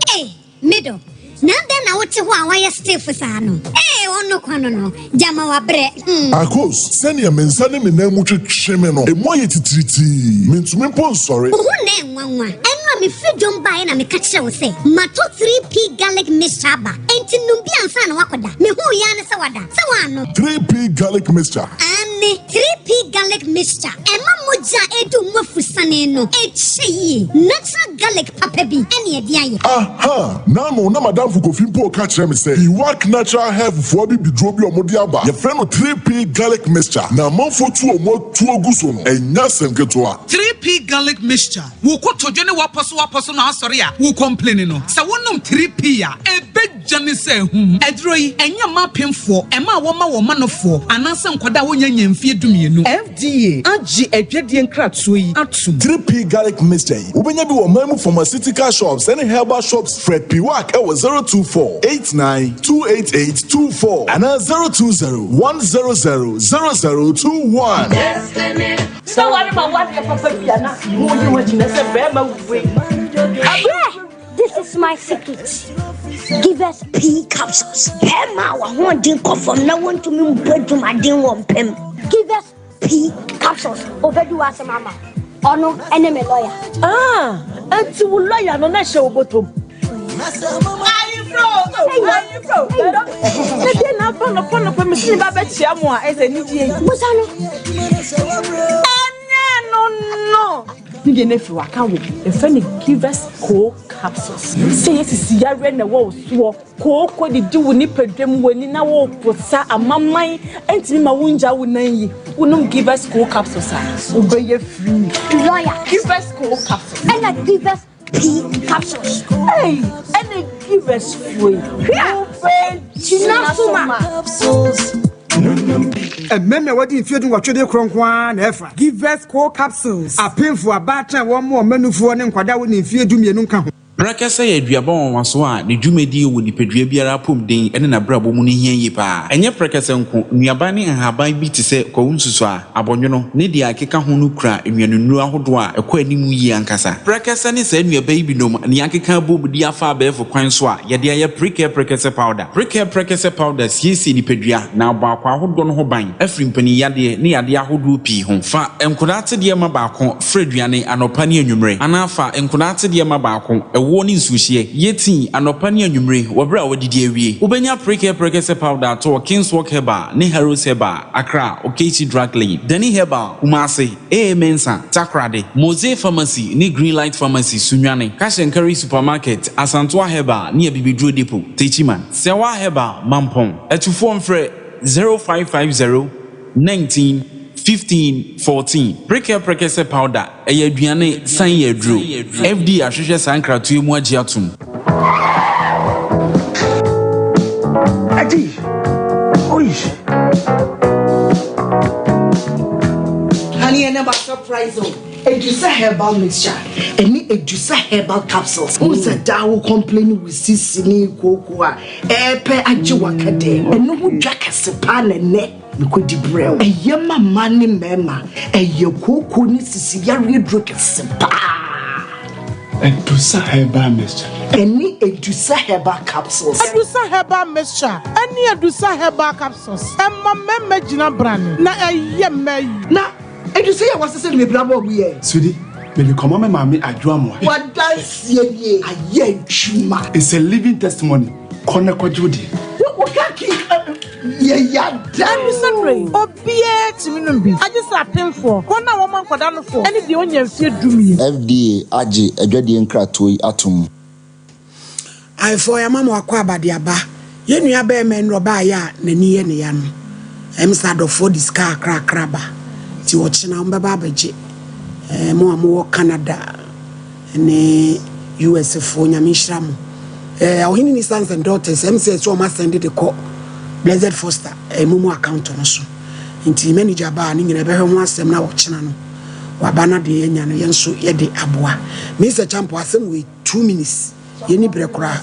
hey middle now then I want to why you stay for sano eh ono kwano no jama wa bre akos senior mensane me na mu twetwe no e moye titiriti mentumi pon sorry hu na enwanwa enwa me fidom bae na me ka kire wo se mato 3p garlic mixture ba enti numbi ansa na wakoda me hu ya ne se wada se wano 3p garlic mixture ane 3p garlic mixture ema moja edu mafusane no echi natural garlic papa bi ene e dia ye aha na no na madam Fukofimpo ka kire me say he work natural health for bi bidro bi omodi aba ye friend no 3p garlic mixture na manfo tu omo tu oguso no enya semketo 3p garlic mixture wo ko tojo ne waposo na asori a wo complain no se wonum 3p a ebejane se hu edro yi enya mapemfo ema wo ma wo manofo ananse nkoda wonya nyamfie dumienu FDA agi adwedie nkratoyi atum 3p garlic mixture ubenya bi wo mamu pharmaceutical shops and herbal shops Fred P Work e 02489288824 and 02010000021 so what about what papa piana this is my secret. Give us P capsules. Hema wa won din confirm na want to me bedu ma din won pem. Give us P capsules. Obedu wa mama. Ono ene me lawyer. Anti wo lawyer no na she obotom. Ayi bro. Na dey na pono me sin ba be chia mo a ese ni die. Musa no. No. You never work out with a funny give us cold capsules. Say it is Yara and the wall swore. Cold, what did you nip a dream when in our posa a mamma and Tima Winja would name you. Not give us cold capsules. Obey your free lawyer. Give us cold capsules. And I give us P capsules. Hey, and they give us free. Capsules. And men what if you do what you do cronquan ever. Give us core capsules. A painful a batter one more menu for an inquada when if you do me no come. Brakasa ye duabon waso a ne dwumadi wo nipadua biara pom den ene na brabo mu ne hia yi pa enye prekasa nko nuaba ne nhaban bi te se kwunsusu a abonwono ne dia akeka ho no kura enwanunu ahodo a ekwa animu yi ankasa prekasa ne sa nuaba yi binom ne akeka bom di afa abefo kwan so a ye dia ye prekasa powder siesi nipadua na abakwa ahodo no ho ban afri mpani yade ne yade ahodo pi ho fa enkodate de ma baako freduane anopa ne anwumre anafa enkodate de ma baako warning sushi yeti anopa ne anwumre wobra wadidi awie ubenya prekase powder to King's Walk Heba ne Heroes Heba Accra Okechi Drug Lane Dani Heba Kumase Mensa Takrade Mose Pharmacy ne Green Light Pharmacy Sunwane Cash and Carry Supermarket Asantwa Heba ne Bibidro Depot Techiman Sewa Heba Mampong etufo mfre 0550 19 15-14 prekase powder aduane san yedro FD ahwehwe sankratu mu agi atum Adi oi honey and surprise Edusa herbal mixture any Edusa herbal capsules who's dawo complain with sisini kokua epe agi wakade eno hu dwakase pa na ne Nikodi brew. Yama mani mema. Koko ni sisi ya redroke simpa. Edusa herbal mixture. Any Edusa herbal capsules. Edusa herbal mixture. Any Edusa herbal capsules. Emma meme jina brand. Na me. Na Edusa ya wasa se me brabo we. Sudi, me come me mami adwa mo. What does ye aye chuma. It's a living testimony. Kone ko judi. What yeah, damn sorry. Obie timinumbi. I just happen for. Kona woman for dan for. Any the onye fie dumi. FDA age adwade nkratoyi atum. I for your mama akwa abade aba. Ye nua ba men roba ya nani ye ne ya no. Emsa do for this car kraba. Ti wo china mbaba abaje. Mo Canada. Ne US for Nyamishram. Ohini sons and daughters, MCS so must send the call. Blessed Foster, a mumu account on us. Inti manager banning in a very one sem now channel. Wabana de Yan Yansu Yedi Abua. Mr. Champo asem with 2 minutes. Yeni brekra.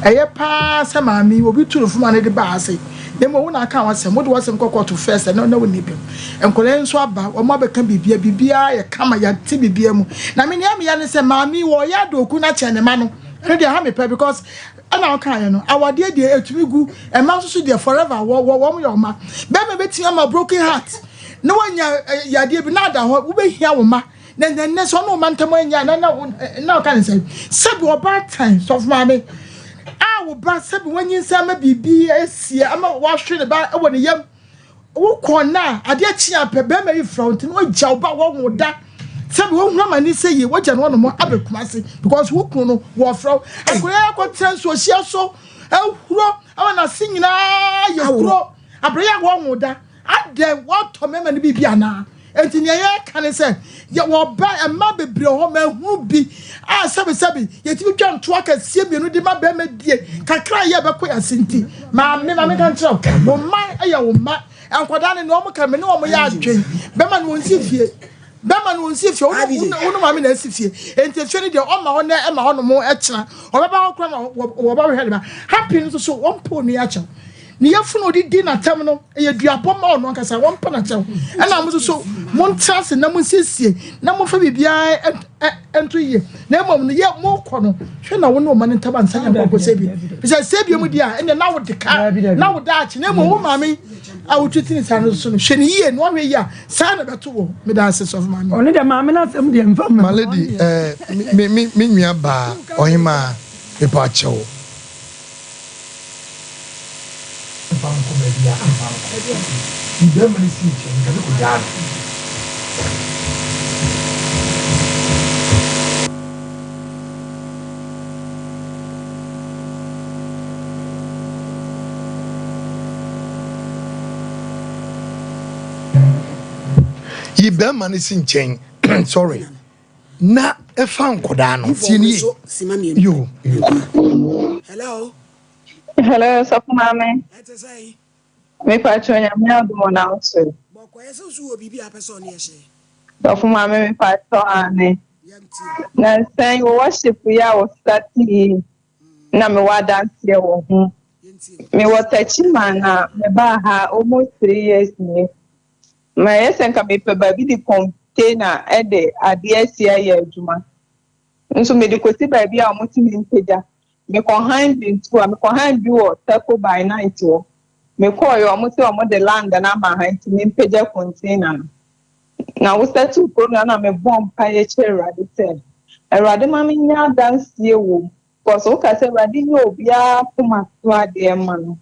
Eye pa se mami obi turu fuma ne de ba ase. Dem wo na aka wasem wo de wasem kokko to first na na woni bi. Enkole nso aba o ma beka bibia ye kama ya ti bibia mu. Na me ne ya ne se mami wo ya doku na che ne ma no. No dey ha me pe because ana aka ye no awade de etumi gu e ma so de forever wo your ma. Be me beti ama broken heart. No wanya yade bi na da ho wo be hia wo ma. Then so no man tamanya na can say sabi about time so mama I will ba sabi when you say maybe BS ama wash the ba e won yam wo kona ade chia pe be me front no ja ba wo da sabi wo huna mani say ye wo ja no mo abekumase because wo kunu no wo fro akoya ko transo hia so ehuro na sinyina ye huro abreya wo da ade what to me mani bibia na enti ne ye kan say ye wo ba e ma bebre ho ma hu bi sabi ye ti twa nto aka sie bienu di ma ba ma die kakra ye be ko ya sinti ma me kan tro mo ma e ya wo ma enkoda ne no mo ka me ne wo ya adwen be ma no nsi fie ono ma me na si fie enti fie ne de o ma ho na e ma ho no mo e kira o ba ho kra ma wo ba hwe ba happy no so won po ni ya cha ni yafuno di na tam no ye duabom ma ono nkasa won pa na chew e na mo so mon trase na mo siesie na mo fa bibia ento ye na mom no ye mo kɔ no hwe na wo no ma ne ntaba nsanya ko sebi bisa sebi mu dia ene na wo de ka na wo da achi na mo wo ma me a wo twitini sa no so no hwe ni ye no hwe ya sa na beto wo me da assess of man oni de ma me na sem de mfa ma lady me nua ba ohima me pa chew banko media ibe mani si chen ka ko ya ibe mani si chen sorry na e fa nkoda no ti ni yo Hello, Sopmame. Me patronya me ado na oso. Boko yeso su obi bi apeso ne ehye. Sopmame me patro ane. Na say worship ya o stati na me wa dance ye wo hu. Me wo tachi mana me ba ha almost 3 years ni. Ma yesen ka me pe ba bi di container e de ade asia ye adwuma. Nso me di kosi ba bi a mo ti mi mpeda. Me behind into me behind you tackle by night wo me call you almost the land na ma han to me page container na we start to program na me bomb pay chere say erade ma me nya dance ye wo because o ka say erade ye obia puma to ade ma no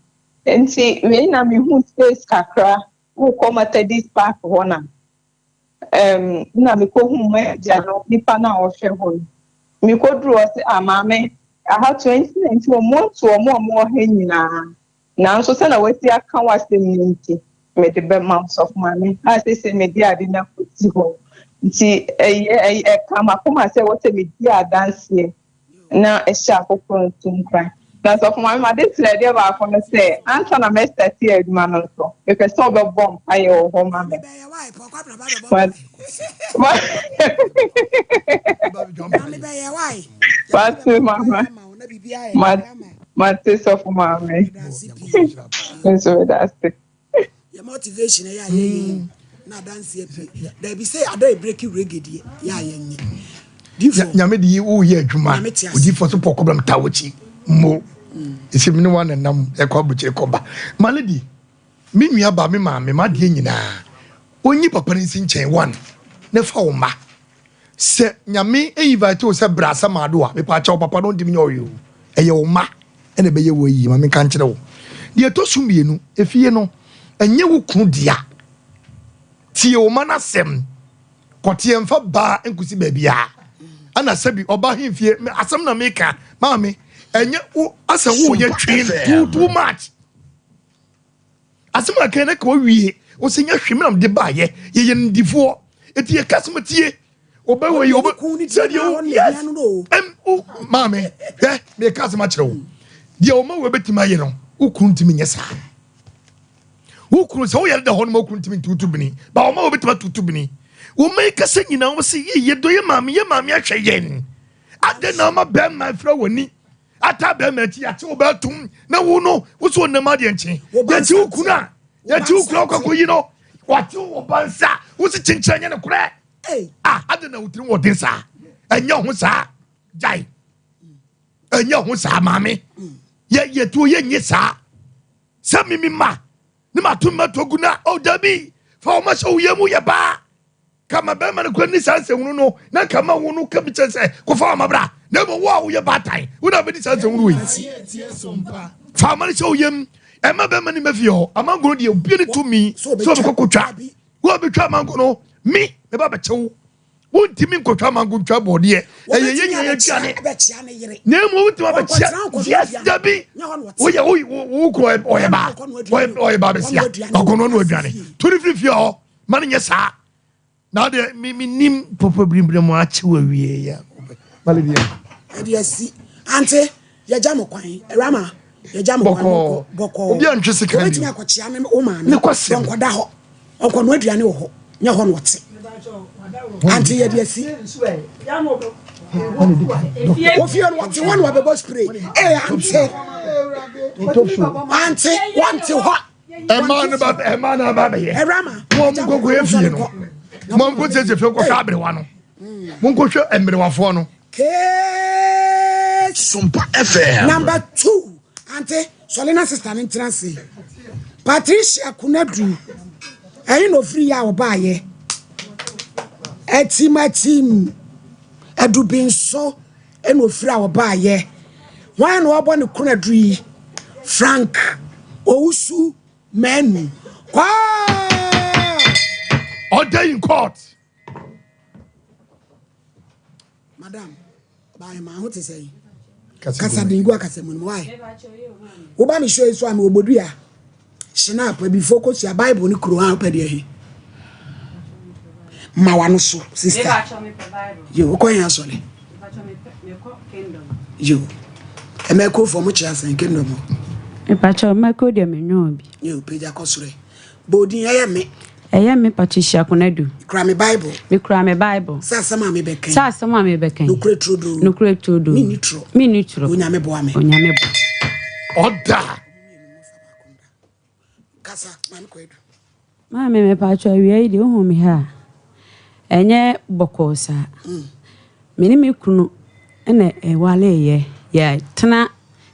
enti we na me hu space kakra wo come at this park ho na na me ko hu me ja no nipa na o hwe ho me ko duro say amame I have 20 more hanging now. So, send away the account was the minute. Made the bed months of money. As they say, maybe I didn't put you. See, a come up, I say, what a media dance here. Now a sharp open to cry. That's of my mother. This lady about from the say, answer a mess that here, man. Also, if a solve a bomb, I owe home. But mama, my taste of mommy. So that's it. Your motivation, yeah, na dance here. They be say, I don't break you reggae, yeah. Nyame di wo ye adwuma odi for so problem tawochi mo isi me one nam e kwa buche koba maledi me nua ba me ma me ma de nyina onyi papa nsi nchen one ne fa wo ma se nyame e invite wo se brasa ma do a me pa cha wo papa no dim nya oyo e ye wo ma e na be ye wo yi ma me kan kire wo de to sumienu efie no enye wo kunu dia tie wo ma na sem kotie mfa ba enkusi ba bia ana sabi oba himfie asem na meka maame enye asa wo ye twin too much asem aka na ko wie wo se nya hwemram de ba ye ye ndifo eti ye kasmetie obewe obe said you yes mame me ka se ma kire wo de o ma we betima ye no ukun timi nyesa ukun so ye da hono ukun timi tutu bini ba o ma we betima tutu bini o me ka se nyina wo se ye do ye mame ahwe yen ade na ma be ma fra woni ata be ma ti ate obatum na wo no wo so na ma de nche ye ti ukuna kokoyi no wati wo bansa wo se chinchenye ne kure ade na wutiri wo densa enya ho sa jai enya ho sa mame ye tu ye nyi sa sa mimi ma ne ma tu ma togu na o dabi fa o ma so ye mu ye ba kama be ma ne ko ni sanse hunu no na kama hunu ka bi chense ko fa ma bra na mo wo ye ba tai wo na be ni sanse hunu yi fa ma ni so yem ema be ma ni mafio amangoro de obi ni to mi so be kokotwa wo be twa amangoro mi me ba be chew wo ntimi nkotwa amangoro twa bode ye ye tiane na mo wo twa be chia yes dabi wo ko o ye ba be sia okono no aduane to ni fifio ma ni nyesa na de mi nim popo brimbrim mo achi wa wie ya malebia e de si ante ya jamo kwan rama ya jamo kwan boko obi antwe sika ni wetin akochia me o ma me nkoda ho okono aduane wo ho nya ho no wote ante ya de si ofio no wote won wa be boss spray ante want ho emana ba be rama mo mo go efie no mo ko tese fe ko hwa abrewa no mo ko hwe emrewafo no Sompa FM number 2 ante Solina sister ni transi Patricia Kunadu ayi no free ya obaye team edubinso eno free ya obaye wan no obo ne Kunadu yi Frank Ousu Menu kwa order in court madam by my what is say kasa dingu akasa mun why wo ba mi show so am obodua shina pa bi focus ya bible ni kuro ha pa de he ma wa no so sister yo ko yan so le yo emeko for mu chia san kingdom e pa cho emeko de menyo bi yo peja kosure bodin eye me Patricia Kunadu kra me bible sa sama me beken nukure trodo minitro onyame bo order kasa man ko edu ma me pa cho wi de ho me ha enye boko sa me ni me kunu ene wale ye ya tena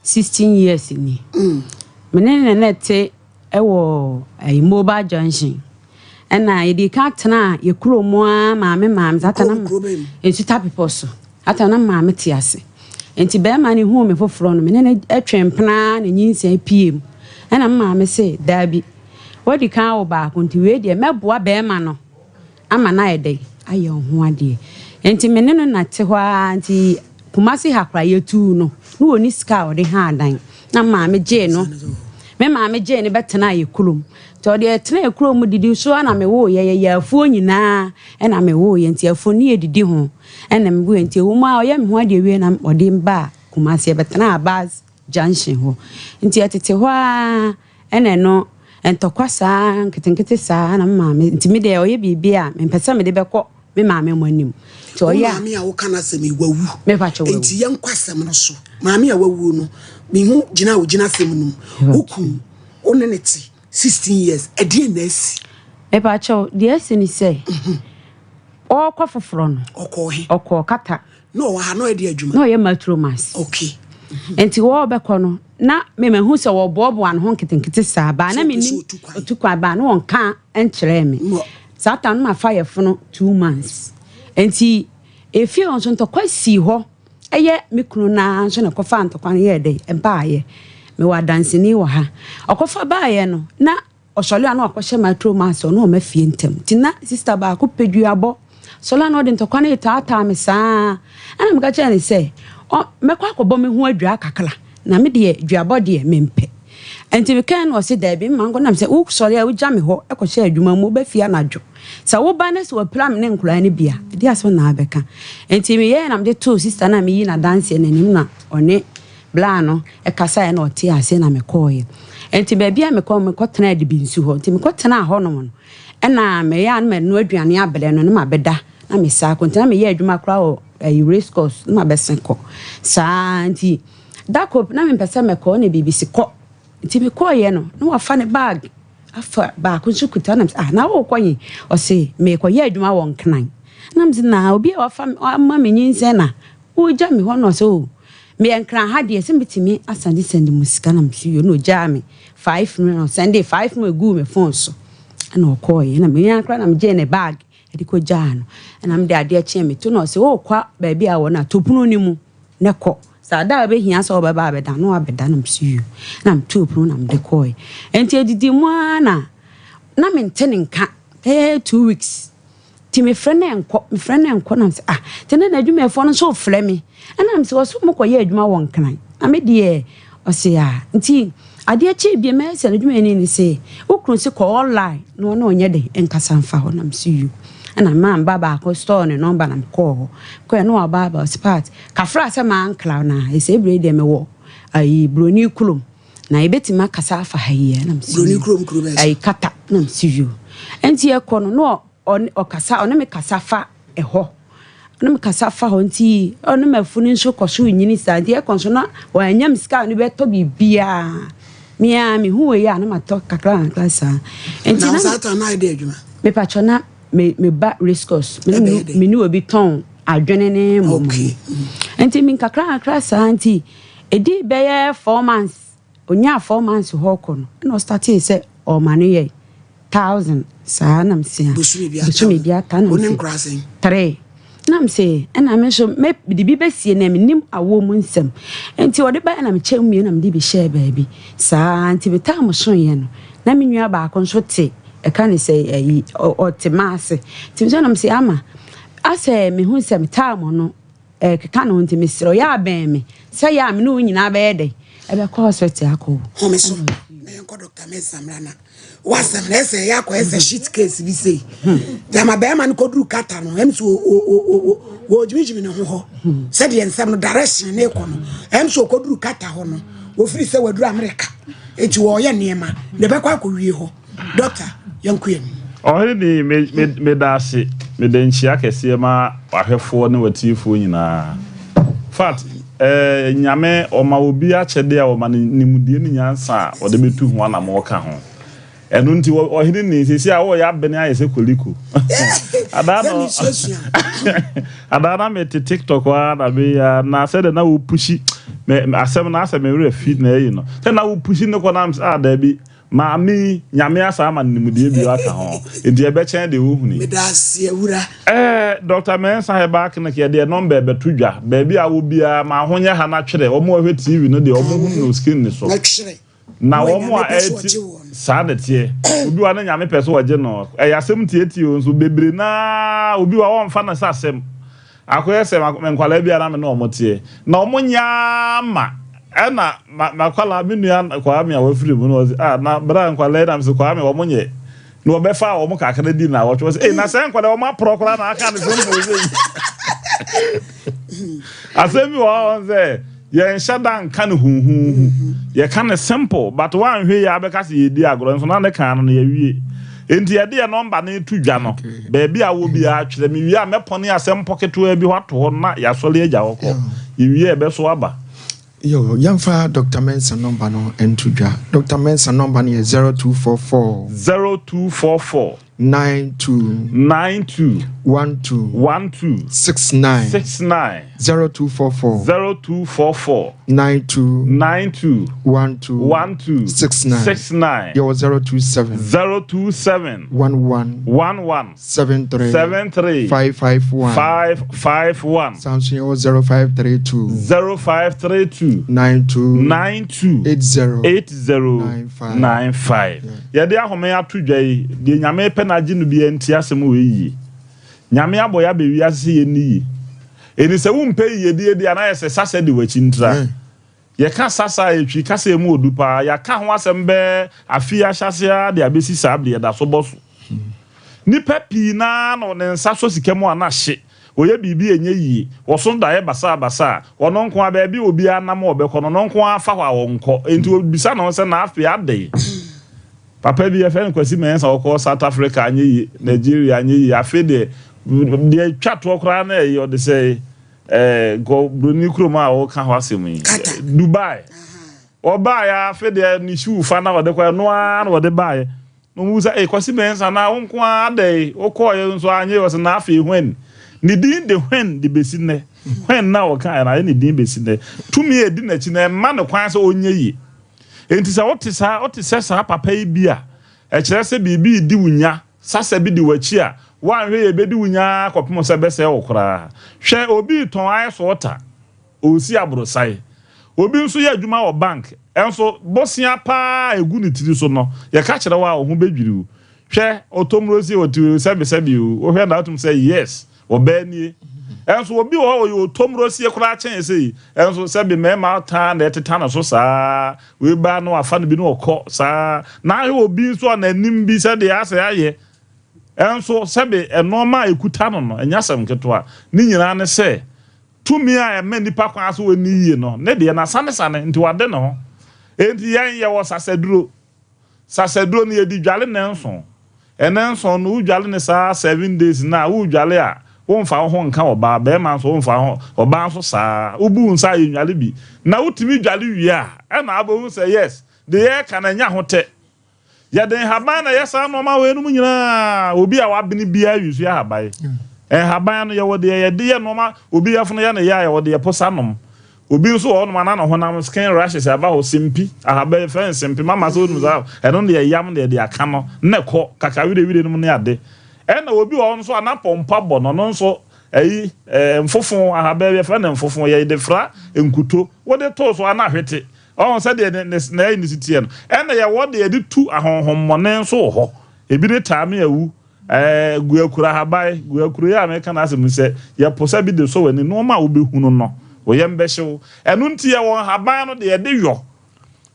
16 years ni me ne nete ewo mobile junction ena yedi ka tena ye kromo a maame zatana entu tapipo so atana maame te ase enti be ma ne hu me foforo no me ne atwempena na nyinsia piem ena maame se dabi wodi ka wo ba konti we de meboa be ma no ama na yede aye ho ade enti me ne no na te ho anti kumasi hakra yetu no no oni ska ode ha adan na maame je no me maame je ne betena ye krom to de tena ekuro mu didi so na me wo ye afuo nyina na me wo ye nti afuo ni edidi ho na me bu nti wo ma oye me ho ade wie na ode mba kumase betena abaz junction ho nti atete ho na no entokwasa nketenkete sa na maame nti me de oye bibia me pesa me de beko me maame mo anim to oye maame a wo kana se me wawu me pa cho nti ye nkwasem no so maame a wawu no me hu gina sem no hukum oneneti 16 years edi nasi e pa cho de asini say o kwa foforo no okọ kata no wa no edi adwuma no ye matromas okay enti wo bekọ no na me hu se wo bobo an ho nketenkete sa ba na me ni otukwa ba na won ka enkyere me satan ma fire fono 2 months enti efi on so ntokwa si ho eye me kunu na so na kofa ntokwa ye de empaaye me wa dance ni wa ha okofa baaye no na osole anu akohye matromas no ma fie ntem tina sister ba ko peduabo sola no de ntokwa na itaata me saa ana me ka che ni say o me kwa akobo me hu adwa kakala na me de duabo de mempe enti we kan was there be man go nam say wo sori a wo jame ho e ko hye adwuma mu ba fia na dwo sa wo ba na se wo plan ne nkura ne bia di aso na abeka enti me ye nam de to sister na me yi na dance na nim na one bla no e kasa na ote ase na me koye enti ba bia me ko tena de bi nsu ho enti me ko tena ho no na me ya na no aduane abele no ma beda na me sa ko enti na me ye adwuma kra o race course na besen ko sa enti dako na me pese me ko ne bibisi ko enti me koye no na wa fa ne bag afa ba ko nsu kuta na na wo kwanyi o se me ko ye adwuma won knan na me na obi wa fa ma me nyinse na wo ja me ho no so me enkran ha de se bitimi asande send musika na me yo no ja me 5 no send 5 no egu me phone so na okoye na me yankra na me je ne bag edi ko ja no na me de ade ache me to no se wo kwa ba bia wo na topuno ni mu ne ko sa da be hia so ba ba da no abeda na me yo na me topuno na me de koye enti edidi mu na me ntene nka 2 weeks ti me friend enko na se tene na adwuma efo no so frɛ me na me se wo so mo koye adwuma won kan na me de o se nti ade achi bia me se adwuma ni se okru se ko online no na onye de enkasa mfa ho na me se yo na man baba ko store ne number na me ko no baba spot ka fra se man cloud na e se bre de me wo ai broni kulum na ebetima kasa afa haye na me se broni kulum ai kata na me se yo enti e ko no okasa me kasa fa eho me kasa fa ho nti me afuni nso koso nyini sa de e konso na wanyam ska no beto bibia me hu ya na mato kakra klasa enti na sa na ide adwuma me patchona me ba riscos me ni obi ton adwene ne mo enti me kakra klasa enti edi be 4 months onya 4 months ho kono no start say o manu ye 1000 sa na msia busumi bia ta na onim krasing 3 na mse na me so me de bi besie na me nim awo mu nsem enti ode ba na me chem mie na me de bi share baabi sa enti be ta mo so ye no na me nua ba ko so te e ka ne say o te maase ti so na mse ama ase me hu nsem ta mo no e ka no enti me siro ya ben me say ya me no nyina ba ye de e be ko so te akọ ho me so me ko Dr. Mesamrana wasam na ese ya ko ese shit case bi say jama be man ko duru kata no emso wo jimijimi ne ho se de ensam no direction ne ko no emso ko duru kata ho no wo firi se waduru America enti wo ye niema ne be kwa ko wie ho doctor yankuyem ohe ni me daase me denchia kese ma ahwefo ne watifo nyina fat nyame o ma obi a chede a o ma nimudie ni nyansa o de betu ho na mo ka ho enu nti o hini ni sisi a wo ya bene ayese koliko adana me TikTok wa na be ya na se de na wo pushi me asem na asem me re feed na yi no se na wo pushi ne ko na da bi ma mi nyame asa ma nimudie bi aka ho enti e be chen de wo huni me da se awura Dr. Mensa he back na ke de number be tudwa ba bi a wo bia ma honye ha na twere o mo hwe TV no de o mo hu no screen ni so na wo mo a sa de tie obi wa na nyame pese oje no ya asem tie o nso bebre na obi wa won fa na sa asem akoye se menkwala bia na me na o mo tie na o mo nyama na makwala bi nua kwa me a wafiri mu no na bra nkwala na me kwa me o mo nye no be fa o mo kakra di na wo twa se na se nkwala o ma prokora na aka ne so mo ze asemi wa on ze ye nshadan kan hunhun ye kan simple but one hwe ya be ka se ye di agoro nso na ne kan no ye wie enti ye de number na tudwa no ba bia wo bia twere me wie a mepone asem poketo a bi hwato ho na ya sole agya wo ko ye wie e be so aba yo yamfa Dr. Mensa number no entudwa Dr. Mensa number no 0244 92 12 69 0244 92 12 69 yo 027 11 73 551 Samsung yo 0532 92 8095 ya de ahome atudwa yi de nyame na ginu bi enti asem we yi nyame aboya be wi ase ye ni eni se wo mpe ye die dia na yese sase de wachi ntra ye ka sasa etwi kasa emu odupa ya ka ho asem be afia hyasia de abesi sable da so boso nipa pi na no ne nsa so sikemu ana hye oye bibi enye yi woso da ye basa wono nko aba bi obi anam obekọ no nko afa hwa wonko enti obisa na se na afia ade papa bi efe nkwasi mensa okọ South Africa anye yi Nigeria anye yi afi de twato kra na e de say go bruni kroma o ka ho asem yi Dubai oba ya afi de ni shu fa na wode kwa no an wode bae no musa kwasi mensa na nko ade okọ ye nso anye wo se na afi hwen ni din de hwen de besine hwen na o kan na ni din besine tumi edi na chi na ma ne kwan so onye yi enti sa otisa papa yi bia e kire se bibi di wunya sasa bi di wachi a wan hwe ye be di wunya kopem se bese okra hwe obi ton aye so ota osi abrosai obi nso ye adwuma o bank enso bosia pa egu ni tiri so no ye ka kire wa ho bedwiri hwe otomrosi otu sebi o hwe na atum say yes obani enso obi wo yo tomrosie kura chen sei enso sebi mema ta na eteta na so saa we ba no afa no bi no okọ saa na yo obi so na nim bi se de ase aye enso sebi enoma ekuta no no enyasem keto ni nyina ne se tumi a eme nipa kwa so woni yie no ne de na sane nti wade no enti yan ye wo sasedro ne yedi dwale nenso enenso no udwale ne saa 7 days na udwale a wonfa ho nka oba be man so wonfa ho oba so saa ubu nsa yenwale bi na utimi dwale wi a na abo say yes de ye kana nya hote ya den haban na yesa no ma we no nyina obi a wabene bia yusu ya haban haban no ye wode ye de ye no ma obi afno ya na ya wode ye posanom obi nso ho no ma na honam skin rashes aba ho simpi ahaban fan simpi mama so no za no de yam de aka no ne ko kaka wire no ne ade na obi wo nso anapompa bo no nso ayi mfofon ahaba be fa na mfofon ye de fra enkuto wo de to so ana hwete on se de na yi nisitie no na ye wo de tu ahonhommone nso ho ebi de taame awu guakura ahaba guakura ya me kana asem se ye posa bi de so wani no ma wo be hunu no wo ye mbehyew enu nti ye won haban no de yo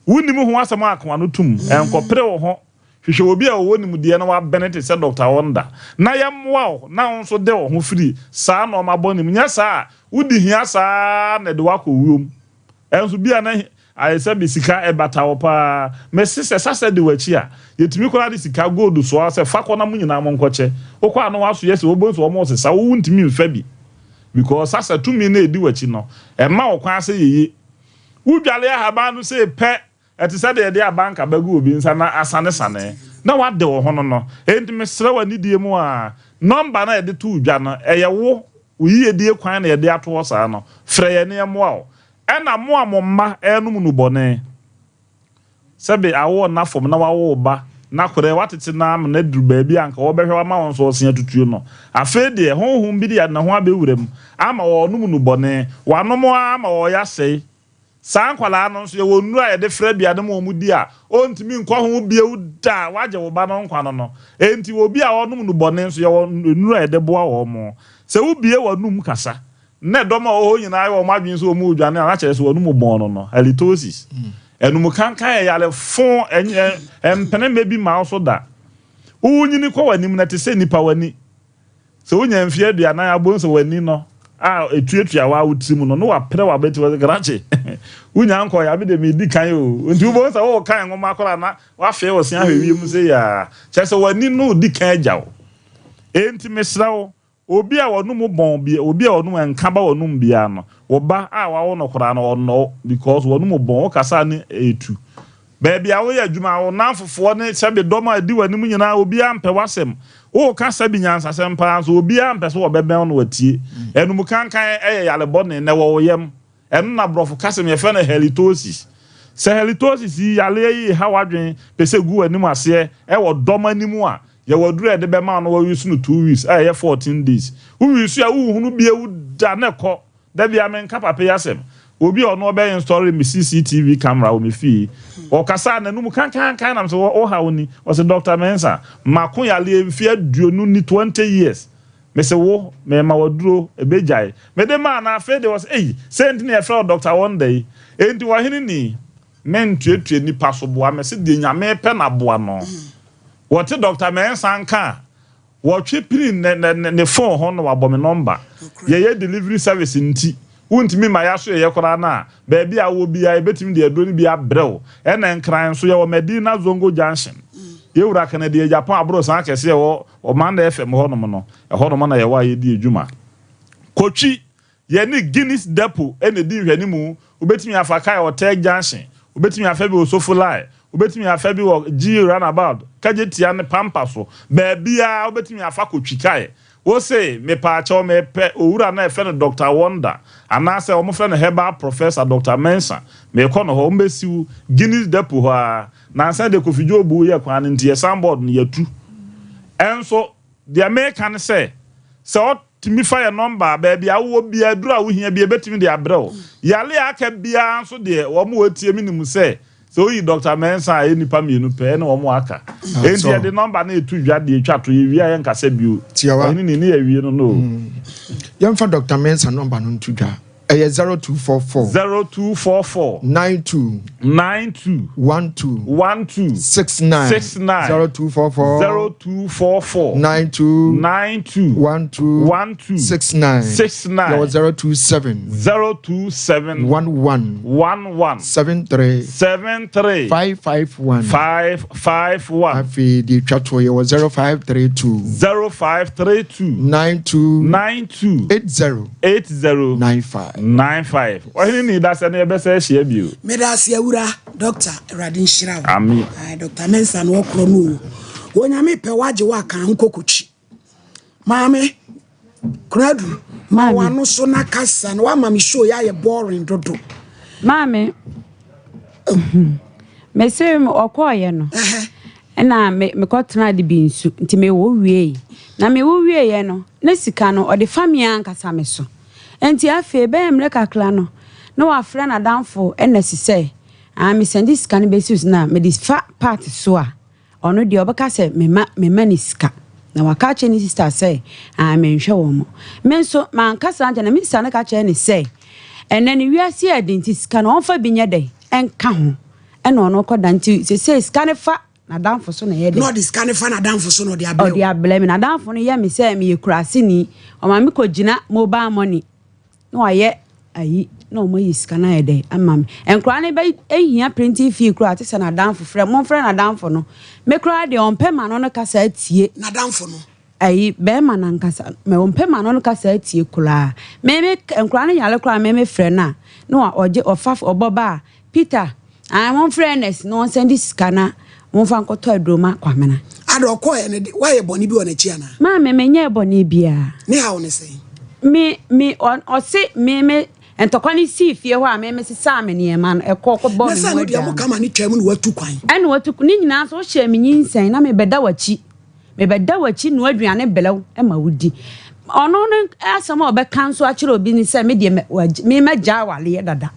wunim ho asem akwa no tum enkopre wo ho hwehwe obi a wonim de na wa benete se Dr. Wonder na yemwa na nso de wo ho firi saa na ma bonim nya saa wudi hia saa na de wako wuom enso bia na ayese bi sika ebata wo pa mesise sase de wachi a yetimi kola de sika gold so se fa kona munyina mo nkoche okwa no waso yesi obonso wo mo se sa wo ntimi mfa bi because sase tumi na edi wachi no e ma wo kwa se yeye wudwale ahaba no se pe eti se de abanka bagu obi nsa na asane sane na wade wo hono no enti mesre wani die mu a number na ede tu dwa no eye wo uyi die kwan na ede ato saa no frɛ ye ne mo a ɛna mo amomma enum nu bone sebe awo na fom na wawo ba na kore watete na am na duru ba bi anka wo behwe wa ma won so osia tutuo no afa de honhom bi de na ho abewuram ama wo num nu bone wanom ama wo ya sei san kwala no so ye wonu a ye de fra bia de mo mu di a ontimi nkọ ho bia uda waje wo ba no nkwa no enti obi a wonum nu bone so ye wonu a ye de boa wo mo se wo bie wonum kasa ne doma o nyina ayo ma dwin so mu dwane na kire so wonum bon no halitosis enum kankan ye yale fon empene mebi ma so da unyini ko wanim na te se nipa wani se wonya mfie aduana ya bon so wani no etuatua wa utimu no wa pre wa beti wa grache unya nko ya bi de me di kan o nti bo sa wo kan ngoma akora na wa fe wo sia hwewie mu se ya chese wani no di kan agyawo enti mesra wo obi a wonum bon bia obi a wonum enka ba wonum bia no wo ba a wa wo no kora no no because wonum bon kasa ne etu baby a wo ya adwuma wo nanfofo ne sebe doma adi wanim nyina obi a mpe wasem wo ka sabi nyansa sempa so obi a mpe so wo beben no watie enum kankan yale bone ne wo yem enu na brofo kasem ye fe na halitosis se halitosis yale yi ha wadwen pese gu wanim ase wo doma nimu a ye woduru de be ma no wo use no 2 weeks ye 14 days wo use a wo hunu bia wo da ne ko da bia men ka papa yasem obi ono be install me CCTV camera o me fi o kasa na num kankan na so o ha oni o se Dr. Mensa makon yale mfi aduonu ni 20 years me say wo me ma waduro ebejai me de ma na afa de was send me a friend doctor one day enti wa hini ni men tuetue ni paso boa me se de nyame pe na boa no what doctor men sanka what pin ne phone ho no wabɔ me number ye delivery service nti wontimi ma yaso ye kora na ba bia wo bia ebetimi de adoni bia brew e na nkran so ye wo Medina Zongo Junction ye wura kana de Japan abro san kese wo o man da FM ho no no e ho no na ye wa ye di adwuma kochi ye ni Guinness Depot e na di hwani mu obetimi afa kai Hotel Junction obetimi afa bi Osofo Line obetimi afa bi wo G Runabout kajetia ne pampa so ba bia obetimi afa kochi kai wo say me pa cho me pe owura na efe no Dr. Wonder anase o mo fe no herbal professor Dr. Mensa me ko no ho mbesiu Guinness Depot ha na ansa de kofijo bu ye kwan ntie soundboard no yatu enso the American say o timi fire number baby awo bia duru a wo hia bia betimi de abrel yale aka bia nso de wo mo watie minimu say so yi Dr. Mensa e nipa mienu pe na wo mo aka enti de number na etu dwa de etwa to ye wi ayen kasa bio ni ni awie no no yemfa Dr. Mensa number no ntu dwa 0244 92 12 69 0244 92 12 69 027 11 73 551 afi di twato ye 0532 92 80 95 wahini ni dasa na ebe se hia bio me dasa awura Dr. Radin Shirawo amen Dr. Mensa no okro no wonyame pe waje wa kan nkokochi maame kradu ma wano so na kasa na wa mami show ya ye boring dodo maame me se okoye no na me kotena de binsu nti me wo wie na me wo wie ye no na sika no ode famia ankasa me so enti afi be emre kakla no na wa fra na danfo enesi say me send this scan basis na me this part so a ono de obeka say me ma sika na waka che ni sister say me nhwe wo mo me so man kasa ante na me sister na ka che ni say enani wiase adenti sika no onfa binya dai enka ho ena ono koda nti say scan fa na danfo so na ye de no the scan fa na danfo so no de abele o de abele me na danfo no ye me say me yekurase ni o ma me ko gina mobile money no aye ayi no mo yiska na ede amam enkra ne be ehia printing fee kura ate se na danfo frɛ mo frɛ na danfo no me kura de on pɛ ma no kasa atie na danfo no ayi be ma na nkasa me on pɛ ma no kasa atie kura me enkra ne yale kura me frɛ na no oje ofaf oboba Peter I won friendness no send this scanner mo fa nkoto adroma kwamena ado ko e ne why e boni bi wona chi ana ma me nya boni bia ne ha wona sei me on o se me entokwani si fie ho a me sisa me ne ma no ekoko bo me mo dia mo kama ni twam no watu kwan ene watu ni nyina so hye me nyinsan na me beda wachi no aduane belew e ma wudi ono no asama obeka nso a kire obi ni se me de me magya wale dada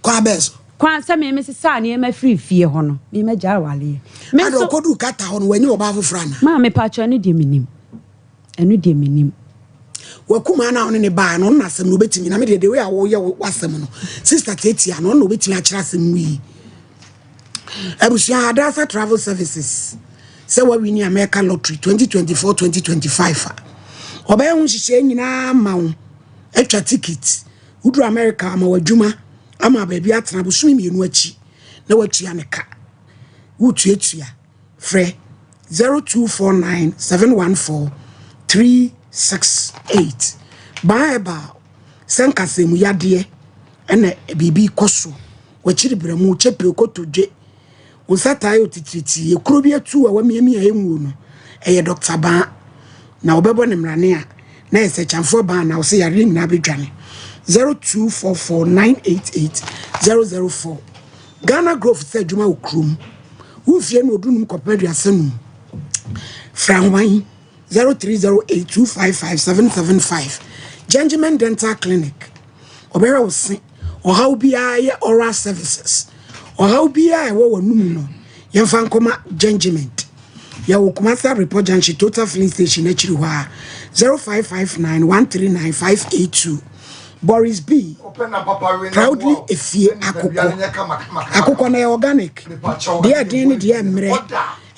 kwa beso kwa se me sisa ne ma free fie ho no me magya wale me ado kodu kata ho no wani oba fofra na ma me pa cho ne de minim enu de minim wakuma na one ne ba no na sem no betimi na me de we awo ye wasem no sister tetia no betimi a kira sem wi abusia adasa travel services say we win America lottery 2024-2025 obey hu hihye nyina ma wo etwa ticket udu America ama wadwuma ama baabi atena busumi mienu achi na watua ne ka wutuatua frɛ 0249 714 368 Bible senkasemu yade ene bibi koso wachiri bremu chepe okotodwe unsataye otitriti ekuro bi atu a wamiemi ayenwu no eye Dr. Ba na obebo ne mrane a na ese chamfo ba na ose yare nyina bedwane 0244988004 Ghana Growth se djuma okrum ufie no odunum kopedua senu franwan 0308255775 Gentleman Dental Clinic obera osi oha ubia ye oral services oha ubia e wo wanum no yemfa nkoma Gentleman ya wo Kumasi report junction total filling station actually wa 0559139582 Boris B proudly efie akoko na organic dia den dia mre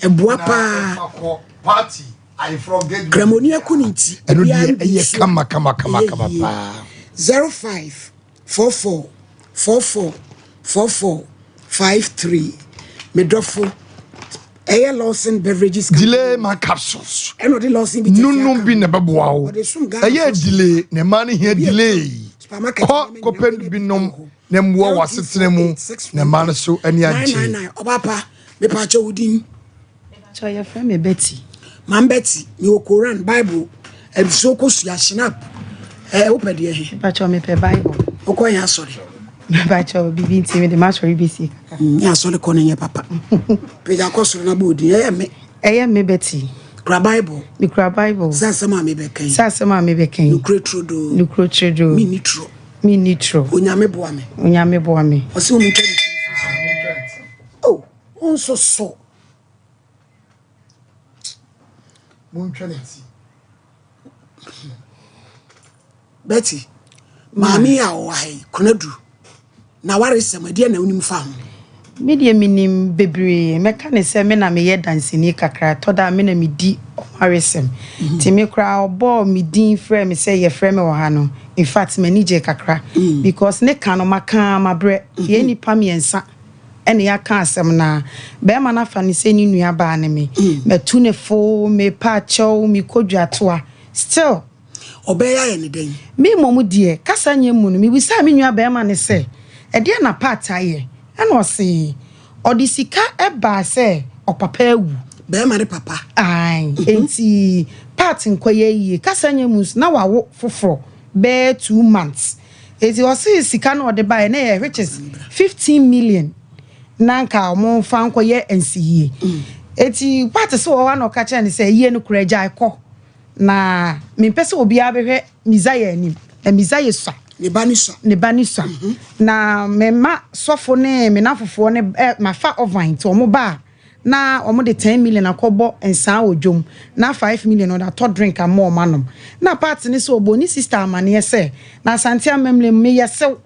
eboa pa party I forget Gramoni akuninti eno de eye kama pa 0544444453 medrofo Air Lawson beverages delay my capsules. And what the Lawson be no be never wow. Aye delay ne money here delay. Ko pen binom ne mwa wasetene mu ne man so ani age. Nine obapa me pacho udin. So your friend me Betty. Man Betty, you Quran Bible e so ko su ashnap. Open the he. Pacho me pe Bible. Okoya sorry. Pacho bibi nti me de ma sorry bisi. Ya sorry ko ne papa. Peja ko suru na bodi me Betty. Kra Bible. Me kra Bible. Sasema me beken. Sasema me beken. Nukre trodo. Mi nitro. Onyame boa me. Osi o mutwe. Oh, on so. Muntweneti. Betty. Mami a wai kunadu. Na ware semade na unim fa ho. Me de minim bebre meka ne se me na me ye dansini kakra to da me na me di omaresem ti me kra obo me din frɛ me se ye frɛ me wo ha no in fact me ni je kakra because ne ka no maka mabre ye nipa miensa ene ya ka asem na be ma na fa ne se ni nua ba ne me tu ne fo me pa chow me kodwa toa still obeya ye ne den me momu die kasa nyemu no me bisa me nua be ma ne se e de na part aye and say odisika eba se opapa ewu be ma papa ai enti part nkoye yi kasanye mus na wawo foforo be 2 months enti o say sika na ode ba na which is 15 million nanka mo fa nkoye NCE enti part so wa na ka che ne say ye no kura gya ikọ na me pese obi abehwe mizaya anim e mizaya so ne banisa na mema sofo ne me na fofo ne ma fa ovine to mo ba na omo de 10 million akobo ensan odwom na 5 million on that drink am more manom na part ni so oboni sister amane se na asante amemle me yesew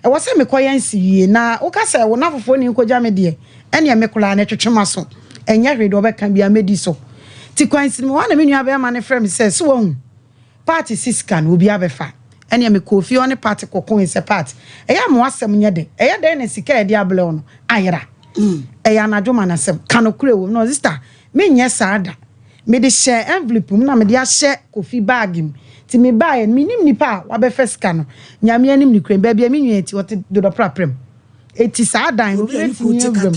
e wo se me koyan siwie na wo ka se wo na fofo ni koja me de ene me kola na twetwema so enya hwede obeka bia medi so ti kwansi me wa na me nua be ma ne frem se so wo party siskan obi abefa ene me kofi on party kokon in part eya mo asem nye de eya de na sika e de able ono ayra eya na dwoma na sem kanokure wo no sister me nye saada me de share envelope mu na me de a share kofi bag im ti me buy me nim nipa wa be first kan nyame anim ni kren ba bia me nwie ti wote do praprem eti saadan wo be ti awram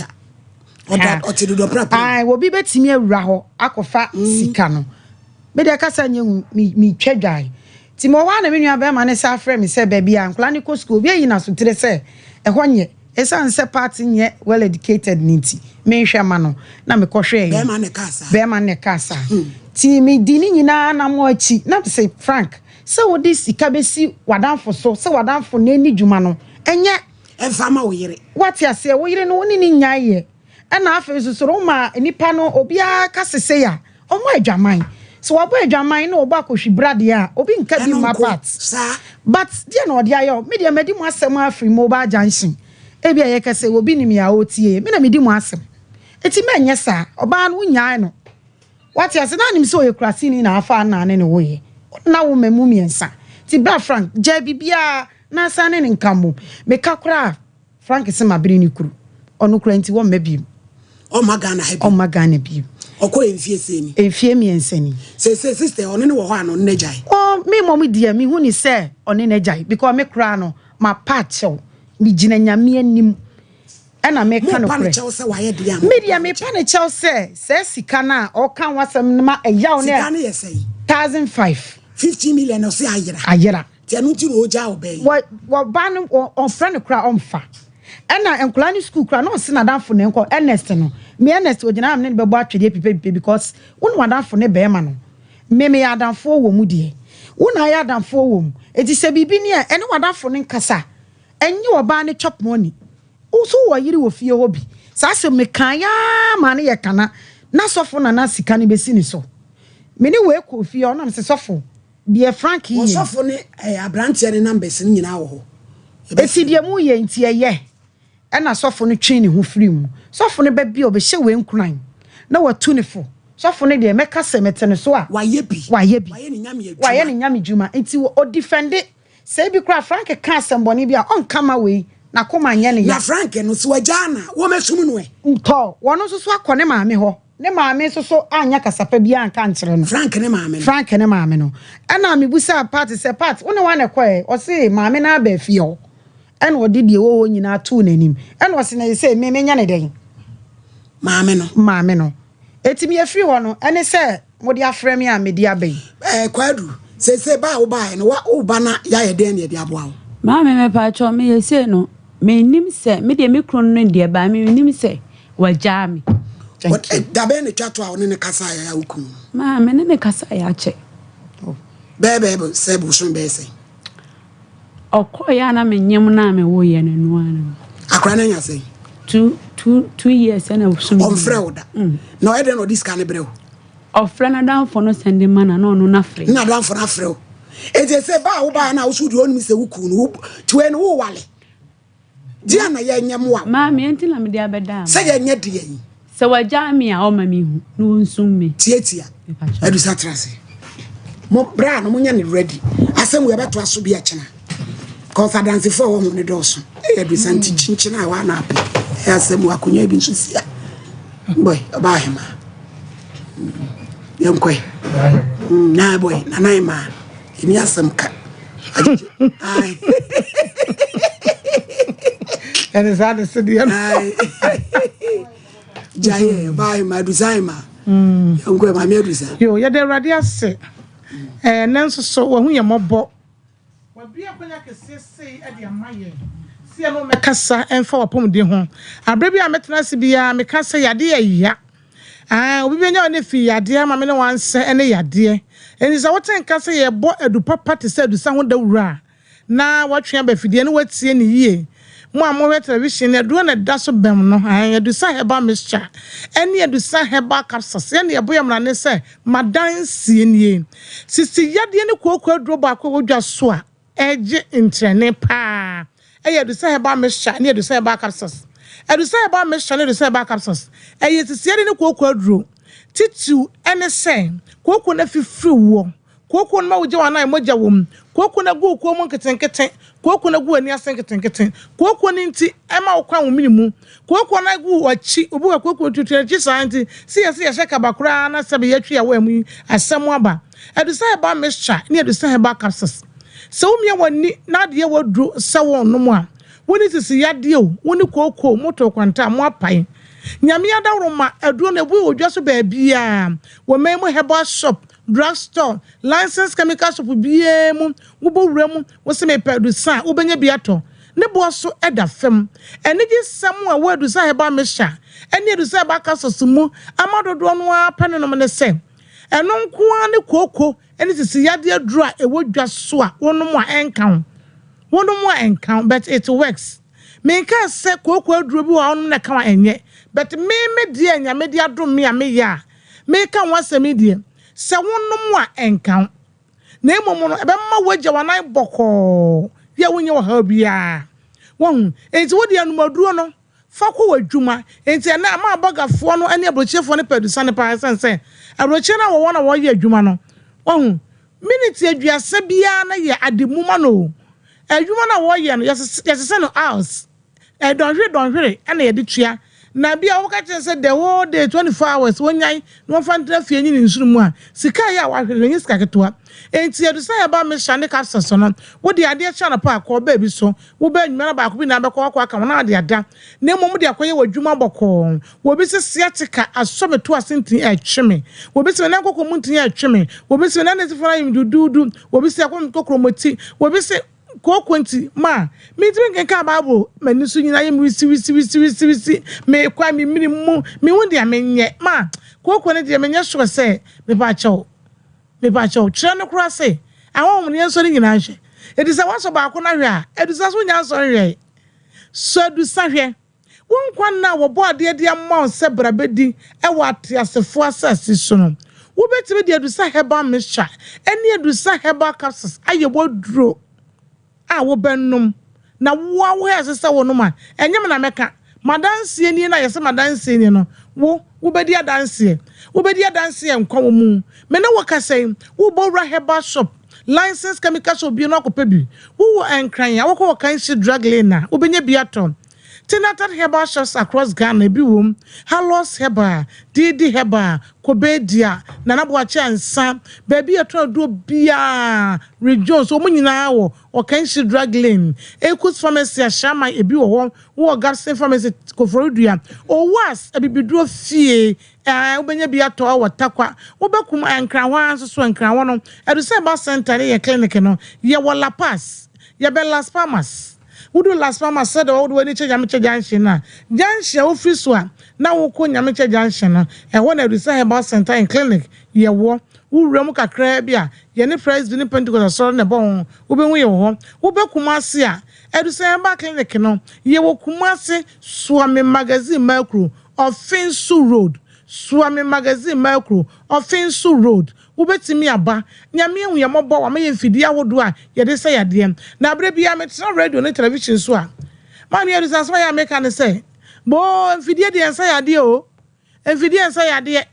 ote do praprem ai wo bi betimi awura ho akofa sika no me de kasa nye mi twadwai ti mo wa na me nua be ma ne sa frɛ me se ba bia nkla ne ko school bi yina so tere se ehonye esan se party nye well educated ninti me hwɛ ma no na me kɔ hwɛ be ma ne kasa ti me di ni nyina na mo achi na say Frank se wo di sika be si wadanfo so se wadanfo na ni dwuma no enye emfama wo yire wati ase wo yire no ni nyaye na afa so so ma nipa no obia ka sese ya omo adwaman so wabo adwaman na obo akohwi brade a obi nka bi ma part but dia na odi ayo me dia medi mo asem afri mobile junction ebi aye kase obi ni me a otie me na medi mo asem eti me nye sa oba no nyaa no wati ase na nim so ye krasi ni na afa na ne wo ye na wo memu miensa ti bra Frank je bibia na sane ne nkambo me kakura Frank se mabiri ni kuru onu kura nti wo mabiem o magana bi okọ enfie seni enfie mienseni se sister one ne wo ho ano ne jai me mom dia me hu ni se one ne jai because me kura no ma pachew mi gina nyame anim na me ka no kure me dia me pa ne chew se sika na o kan wasem ma eyaw ne sika ne yesei 1005 50 million o se ayera ti anu ti no ja obey wa ba no on friend kura on fa ena enkola ni school kura no se na danfo ne enko Ernest no me Ernest ogina am ne be bo atwede pipe because wonu wadanfo ne be ma no me ya danfo wo mu die wona ya danfo wo mu eti se bibi ne ene wadanfo ne nkasa enye oba ne chop money uso wo yiri wo fie hobi sa se me kan ya ma ne ye kana na sofo na sika ne besi ni so me ne we ko fie ona me se sofo de frank yi sofo ne abrantie ne numbers ni nyina wo ho esi de mu ye ntie ye e na sofo no twen ne ho firi mu sofo ne ba bi o be hye we nkunan na watu ne fo sofo ne de meka semete ne so a waye bi waye ne nyame djuma enti o defend say bi kra frank ka asemboni bi a on kama we na koma nya ne ya na frank no so wajana wo mesum no e nto wono so so akone maame ho ne maame so anya kasapa bi anka nkyere no frank ne maame no ana mebusa party se part one wane kwae o se maame na ba fie ho ena odidi wo nyina to nanim ena o se na se me nya ne den maame no etimi afiri ho no ene se modi afrɛ me a medi aben kwadu se ba wo ba no wo ba na ya ye den ne de aboa wo maame me pa cho me ye se no me nim se me de me kron no de ba me nim se wajami dabe ne twato a ne kasa ya ukun maame ne kasa ya che bebe se bu so be se okoya na me nyem na me wo ye nanu anu akra na nya se 2 years na so me on frauda no e de no this can brew ofra na dan for no send man na no na free na dan for na free e je se ba wo ba na wo su di onu se wuku no twe no wo wale dia na ye nyem wa maame enti na me de abeda se ye nye de yin se wajami a o mami hu no nsum me tietia edu satrase mo bra no mo nya ne ready asem we beto aso bi akena confidence for wo ne doso edu santi chinchina wa na ape asem wa konya bi nso sia boy ba hema yankoi na boy na nai ma ini asem ka ai ene zade studio jaye ba ma du zaima yankoi ma me du za yo ye de radi ase nanso so wo hu ye mobo wa bia kwanya kesese e de amaye sia no mekasa enfa wapom de ho abre bia metena se bia mekasa yade ya obi benya ne fi yade ama me ne wanse ene yade eni za woten kasa ye bo adu papa te se adu sa ho dawura na watwe ba fidie ne watie ne yie mo amowe television ne do na da so bem no adu sa heba mixture ene adu sa heba capsules ene ye boye mra ne se madan sie nie sisi yade ne kokko aduro ba ko wodwa so a eje entrene pa adu sa heba mixture ne adu sa heba capsules adu sa heba mixture ne adu sa heba capsules sisi yade ne kokko aduro titu ene se kokko na fifiri wo kokko na wuje wana emoja wom kokko na gu ko mon ketenketen kokko na gu ani asen ketenketen kokko ni nti ema okwa wo minimu kokko na gu wachi obu ka kokko tutu achi santi si ya sheka bakura na sabe yatwi ya wemu asem aba edusa eba mixture ni edusa eba capsules so umia wani na de wadru sawo no mu a woni sisi yade o woni kokko moto kwanta mo apai nyame adawroma aduro na bu odwa so ba bia wo memu herbal shop drugstore licensed chemical shop bia mu wo bo wura mu wo se me pedusa wo benya bia to ne bo so eda fam ene gi samu a wo edusa herbal mesha ene edusa ba kasoso mu amadodo no a pene no ne se eno nko ne kokko ene sisi yade aduro a ewo dwa so a wono mu a enkan but it works me kan se kokko aduro bi wa wono na kan enye but me die anya me dia do me a me ya me kan wasemi die se wonom a enkan na emomo no ebe ma wagya wanan boko ya wonye wo ha bia won enti wodi anumaduro no fa ko wadwuma enti na ma abogafo no ane abrochefo no padusa ne pa sense abroche na wo na wo ye adwuma no won minute aduasa bia na ye ademuma no adwuma na wo ye no yesese no house don hwere ane ye de tua na bia wo ka say the whole day 24 hours wonyan no fantra fie nyi nsurumu a sika ya wa hwere nyi sika ketoa enti edu say aba me shane capsules no wo de ade cha na pa ko ba bi so wo ba nwuma na ba ko bi na be ko aka na ade ada na mom de akoye wadwuma boko wo bi se sciatica asobeto asenti e tweme wo bi se na kokko muntin e tweme wo bi se na ne sifara yim dududu wo bi se akom kokromoti wo bi se kokwenti ma me drink nka babo mani so nyina yem wisi me kwa me minimu me won dia menye ma kokwo ne dia menye so se me ba chaw tire no kura se awon ne so nyina hwe edisa waso ba ko na hwe a edisa so nya so hwe so edisa hwe won kwan na wo bo ade de amma on se brabedi e wa atiasefo asasi so no wo betime de adusa herbal mixture eni adusa herbal capsules aye woduro a wo benum na wo asese wo no ma enyem na meka madansie ni na yese madansie ni no wo bedi adansie nkwa wo mu me na wo kasai wo bowra herbal shop license chemical shop bi no akopa bi wo enkran ya wo ko kan shi drug lane na wo benya bi atom Tinatat herbal shops across Ghana bi wom Halos herbal Didi herbal Kobedia Nanabuachi ansa baby atro do bia rejoice o munyina wo o kanshi drug lane Ekus pharmacy ashama ebi wo Garden pharmacy Koforodua o was ebibidro fie ubenya bi ato watakwa wobekum ankranwa so ankranwa no edu say ba center ye clinic no ye wala pass ye be Las Palmas Udu Las Palmas said all the way to Yamicha Junction na Junction office na wo ko Yamicha Junction na e won edu say herbal center and clinic ye wo wurem kakra bia ye ne price ni Pentecost so na bon ubenwu ye wo wobekum ase a edu say herbal clinic no ye wo kumase Swami magazine macro of Finsu Road Swami magazine macro of Finsu Road ubetimi aba nyame hu ye mobo wa me mfidi awodo a ye de say yade na abre bia me tena radio na television so a man ye reason so ya make an say bo mfidi de say yade o mfidi en say yade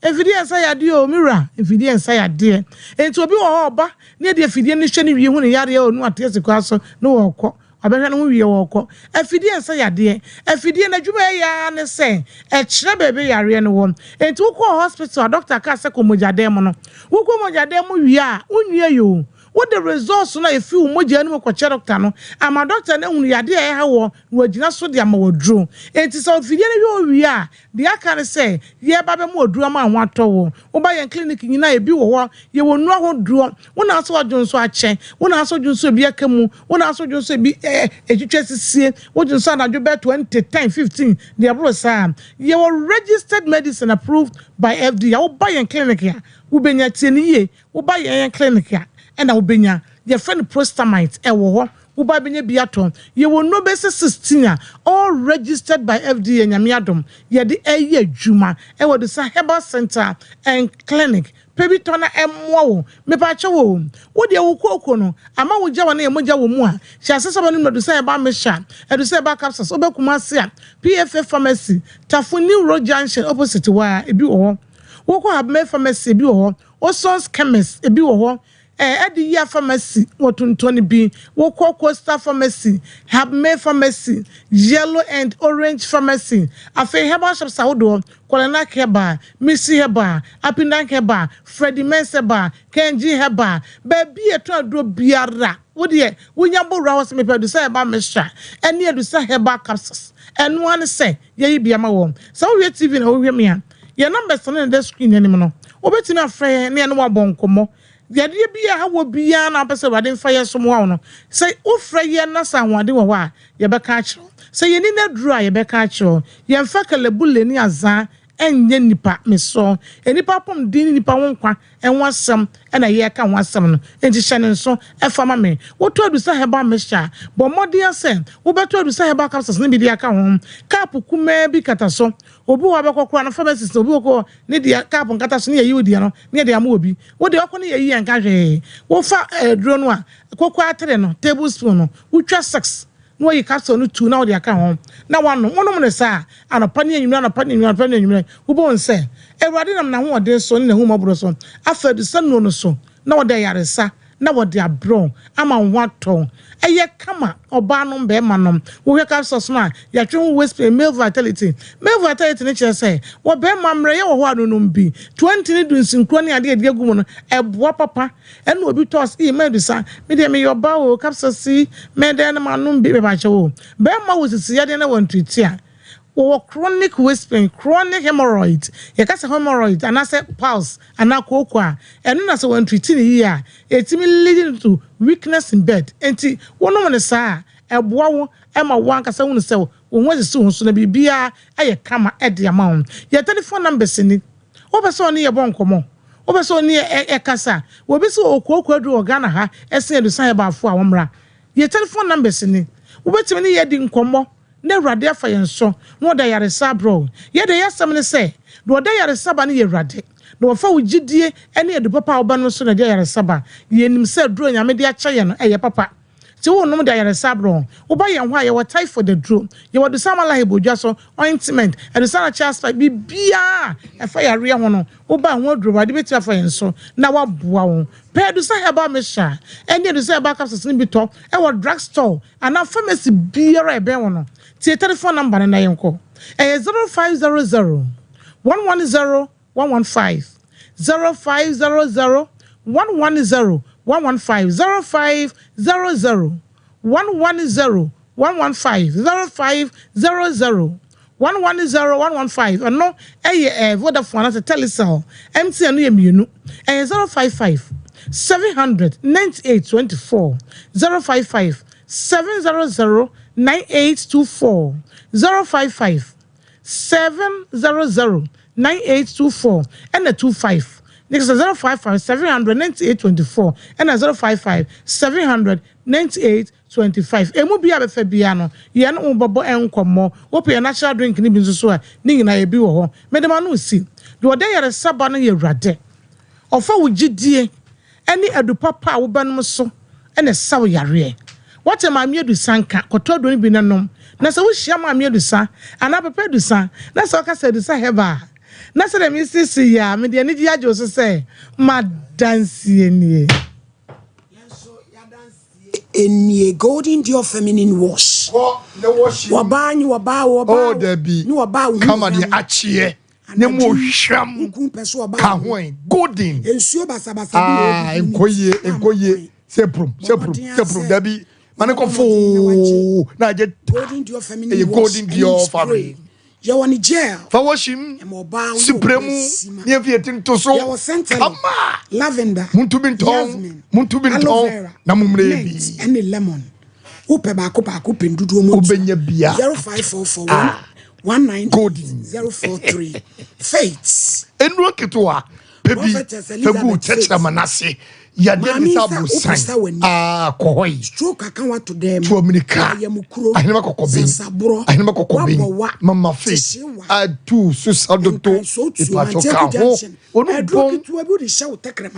mfidi en say yade o mira mfidi en say yade enti obi wo oba na de mfidi ni hwe ni wie hu ne yare o nu atese kwa so no wo kọ abehwe no wie wo kọ afidi en say yade afidi na dwuma ya ne say e kire bebe yare no wo enti wo kọ hospital doctor ka se ko mojadem no wo kọ mojadem wie a unwie yo what the results na if you moja no ko che doctor no ama doctor na hunu yade e ha wo wagina so de ama wodru enti so fidie na wie a de aka ne say ye ba be mo odru ama ho ato wo wo ba ye clinic nyina e bi wo ho ye wonu ahodru wo na so odwonso a che wo na so dwonso bi akamu wo na so dwonso bi etwetwe sisie wo dwonso na dwo be 20 10 15 de abro sa ye were registered medicine approved by FDA wo ba ye clinic ya wo benya tieniye wo ba ye clinic ya ena ubenya ye friend prostamite ewo ho uba benya biaton ye wo no be 16 all registered by FDA nyame adom ye de eye adwuma ewo de sa herbal center and clinic pebitona emwo me pa che wo de wo kokoko no ama wo gya wona ye mogya wo mu a hia sesaba no do sa eba mesha edu sa eba capsules obekuma se a PFF pharmacy Tafuni Road Junction opposite wa ebi wo wo ko have pharmacy ebi wo Osons chemist ebi wo Edi ya pharmacy wotuntoni bi woko Costa pharmacy have me pharmacy yellow and orange pharmacy afi herbal shops awodo kolena heba misi heba apindan heba Freddy Menseba Kenji heba baby eto adro biara wodi wonya bowra wo se me pedu say heba mesha eni edu say heba capsules enu an say ye bia ma wo so we TV na wo hwe me a ye numbers na the screen anim no obetimi afre ne ene wa bonkomo yade bia ha wo bia na pese wade mfa ye som wa no say ofra ye na sa wade wo a ye beka a kiro say ye ni na duru a ye beka a kiro ye mfa kalebule ni azan enye nipa meso enipa pom din nipa wonkwa enwasem na ye ka nwasem no enti hyene nso efama me wo to adusa heba mesha bo modi ase wo beto adusa heba capsules ne bi dia ka ho cap kuma bi kataso obi wa bekokora no pharmacist obi ko ne dia cap nkataso ne ye yudi no ne dia ma obi wo de okọ ne ye yi enka hwe wo fa duro no a kokwa atere no tablespoon no wo twa 6 no yi capsule no 2 na wo dia ka ho na wano wonom ne sa anopa ne anyumra wo bo nse ewrade nam na ho de so ne hu mobro so afa du sanu no so na wo de yaresa na wo de abro ama wato eye kama oba no be manom wo hwe capsules na ya twe waste male vitality ne chere say wo be mamre ye wo ho anonum bi 20 ne dun sinkro ne ade ade agu no eboa papa ena obi tos e medusa me de me yoba o capsules me de na manom bi be ba che wo be ma wo sisi ya de na won treat a or chronic waist pain, chronic hemorrhoid. You can say hemorrhoid, and I say pulse, and now cocoa. And then I say when treating here, it's leading to weakness in bed. And one woman is a bow, Emma one can say, when was soon, so be beer, I come at the amount. Your telephone numbers in it. Over so near Boncomo. Over so near Ekasa. Will be so cocoa do Ghana ha, as said to say about 4 Your telephone numbers in it. Wait till me, didn't come. na awurade afa yɛn so na ɔda yaresa bro yɛ de yɛsɛm ne sɛ na ɔda yaresa ba ne yɛ awurade na wɔfa wo gyidie ne adu papa a wɔba no so na de yaresa ba yɛnim sɛ duro nyame de akyɛ yɛn no ɛyɛ papa ti wo nom da yaresa bro wo ba yɛn ho a yɛwɔ typhoid duro yɛwɔ do samala hebodwa so ointment edusana chaspa bibia ɛfa yare ho no wo ba ho duro ba de beti afa yɛn so na waboa wo pɛ do sa heba mesha ɛne do sa heba capsules ni bitɔ ɛwɔ drugstore ana pharmacy biara ɛbɛn wo no tie telephone number na yɛnkɔ ɛyɛ 0500 110 115 0500 110 115 0500 110 115 0500 110 115 ano Vodafone as a telecell MTN no yemienu 055 700 9824 055 700 9824 055 700 9824 and a 25 next 055 700 9824 and a 055 700 9825 emu bia be fa bia no ye no bobo enkomo wo pe natural drink ni bi nso a ni nyina ye bi wo ho medema no si de ode yere saba no ye wrade ofa wo gidie eni adu papa wo banum so ene saw yare what am I do sanka koto do ni bi nanom na se wo hia ma me du sa ana papa du sa na se ka se du sa heba na se dem sisi ya me de ani ji ajo so se ma dance enie enie golden dio feminine wash wabanyi waba oh debi ni waba kama ni achie ne mo hwam ka hoen golden ensuo basabasa bi enkoye seprum debi mane ko fo na je golden dio feminine wash golden dio fabric ya woni gel fa washim supremu ni afietin to so kama lavender muntu binton na mumre bi any lemon upe ba ko pendudu mo obenya bia 05441 19 faith enro ketwa pebi febu tetra manase ya de bisabu san kohoi stroke akan to them to america ahima kokobin mama face adu so sadoto ipacho ka ho onu bom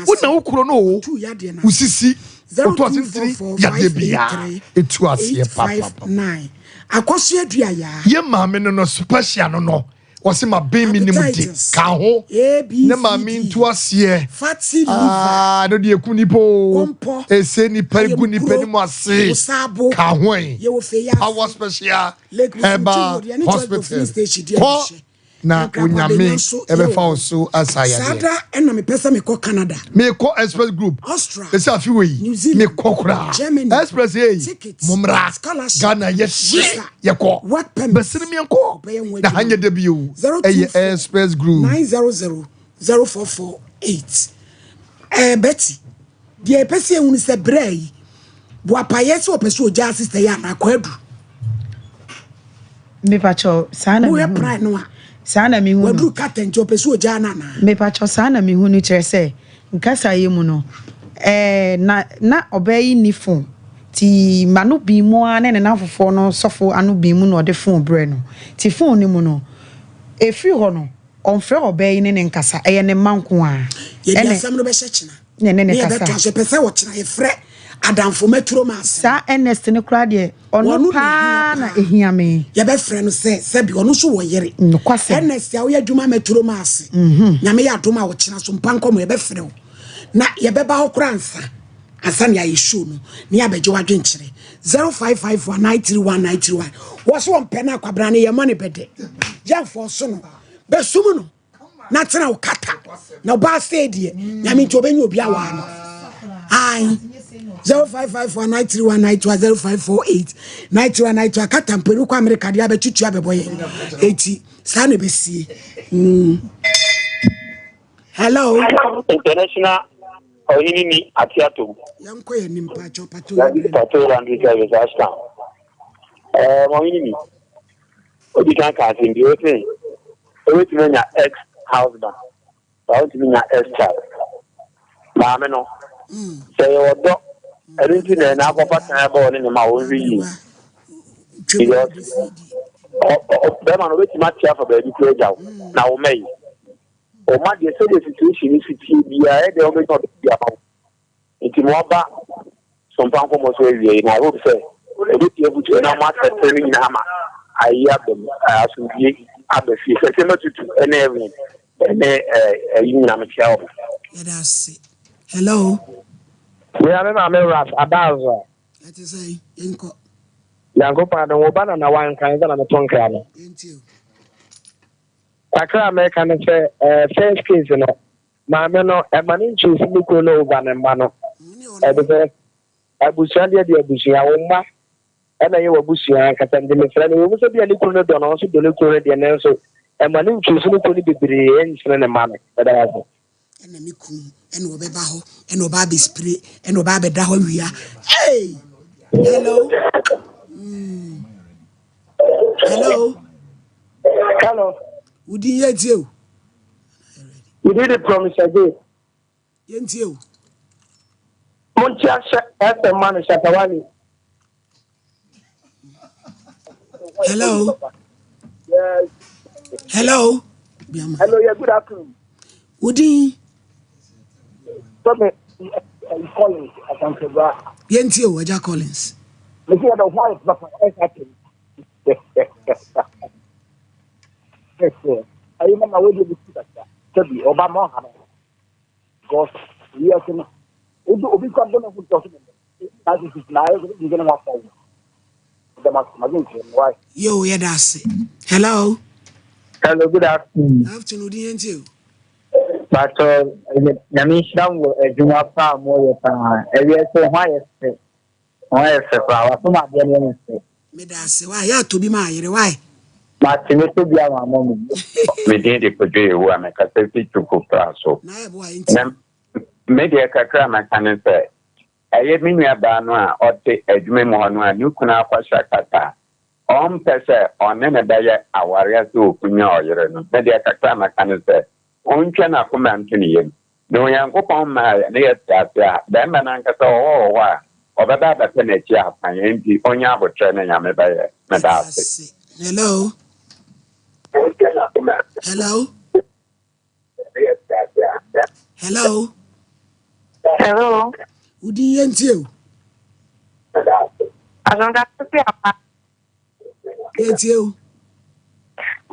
ona ukuro no usisi oto asintiri ya de bia etu asie papa 9 akoso adua ya ye maame no special no wasi ma ben minimum di ka ho ne ma min to asie fatty liver no de eku nipo ese ni perigu ni peni mo ase ka ho our special heba hospital na unyame ebe fa so asaya de sada ena me pesa me ko Canada me ko express group ese afi we me ko kura express mumra Ghana yes ye ko besini me ko na hanye de bio express group 900 0448 Betty die pese ehunu se brei bo apaye se opese oja sister ya na kwadu me pacho sana mo ye prai no a sana mi hu wadu katenjo peso jana na me pacho sana mi hu ni kire se nkasa ye mu no na obayi ni phone ti manu bi mu ane ne nafofo no sofo anu bi mu no ode phone bre no ti phone ni mu no efri ho no onfre obayi ne nkasa eye ne manko a ye dia sam no be hye ne kasa ye beto se pese wo kina ye frɛ adamfo metro mas sa ernest ne kra de ono pa na ehia me ye be frɛ no se bi ono so wo yere ernest ya wo ya dwuma metro mas nyame ya doma wo kina so Sompa Nkomo ye be frɛ wo na ye be ba ho kra ansa ne ayi show no ne abeje wadwen kire 0551931931 wo so on pɛ na kwabra ne ye mo ne bede ya fo so no be sum no na tena wo kata na ba say de nyame nti obenya obi awa no ai 0551931920 0548 akata mpenu kwa America dia betutu abeboye eti sa na besie hello international oyinini atiato yanko ye nimpa chopato and service asta oyinini obi kan ka tin bi o tin o ti menya ex husband o ti menya ex child ba me no say odo erinti na akọpa tan ba oni ni ma o ri yi bɛrima no wobɛtumi atea fa baabi kura agya wo na womɛyi ɔma deɛ sɛdeɛ situation ne sitie biaa ɛdeɛ wobɛnya ɔbɛbi ama wo nti ma ɔba Sompa Nkomo so awie na I hope sɛ ɛbɛtie abutuo na mo asɛte no nyinaa ma ayi abam asomdwie aba fie sɛ sɛ matutu ɛne ɛwe ɛne ayi nyina mekyia wo hello Yeah, I'm a rat, a dazzle. That is a inco. Yankopa, the Wobana, and one kind of a tongue crab. I can't make an affair, first case, you know. My men, a man in choose Nico Van and Mano. At the best, I was Sandia, the Abusia, and I were Busia, and Catandin, and we was a little don also the little and also, and my name choose Nico be the and a man. And Obebaho, and Obabi spray, and Obabe Dahomia. Hey! Hello? Hello? Hello? Would you yet you? You did it promise I did. Yent you? Moncha at the man Shatawani. Hello? Yes. Hello? Hello, yeah, good afternoon. Woody? Collins, I can say that. Yentio, Waja Collins. Look at the white papa. I remember when you see that. Tell me, Obama. Because we are saying, we come down with document. That is live, you're going to walk forward. The maximum. Why? Yo, yeah, that's it. Hello? Hello, good afternoon. Afternoon, Yentio. But Yamisha will do not farm more. Every so high estate. Why, sir? I was not getting it. Medase, why? You have to be my why? But you need to be a moment. We did it for you, and I can say to cook. So, maybe I can cram my can say. I had me a banner or take a dream on you can have a shakata. Pesa on any day, our warriors do, Punya, maybe I can cram my can say. Oncha na kuma Anthony yen no Yankopon ma na yata da ma na nkasa wa obada da pe na chi apan enti onya abotre na nya me ba ye na da ase. Hello. Hello. Hello. Hello. Udi yentio. Azonga tupi apa. Yentio.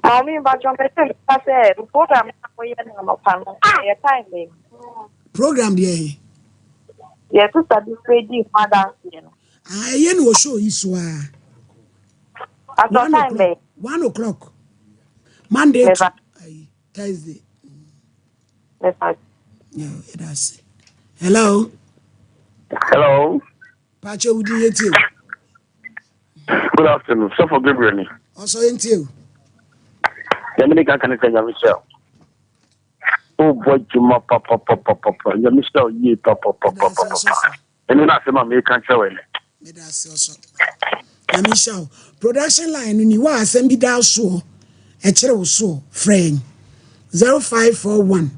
Mommy, but John Peter said, program we are time. Program there. Yes, to study ready for dancing. I know show Iswa. At what time, 1 o'clock. Monday to Thursday. No, that's it. Hello. Hello. Pacho, would you yet you? Good afternoon. So for Gabriel. Also into you. Dominica can say Michelle. Oh boy, you ma papa. You Michelle, ye papa. And then I say, Mamma, you can't show it. That's also. Michelle, production line, when you are send me down so, a chair so, friend 0541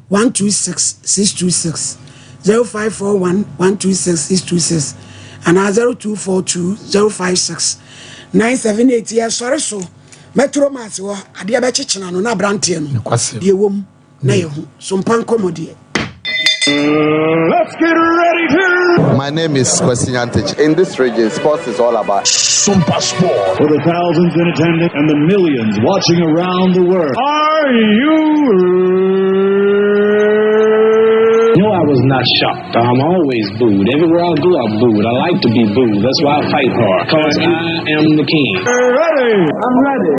126 626 0541 126 626 and 0242 056 978 years. Sorry, so. Metro Maso, a dear Bachina, no Brantian, dear woman, nay, Sompa Nkomo. Let's get ready to. My name is Consultation. In this region, sports is all about Sompa Sport. For the thousands in attendance and the millions watching around the world. Are you? No, I was not shocked. I'm always booed. Everywhere I go, I'm booed. I like to be booed. That's why I fight hard. Because I am the king. Ready? I'm ready.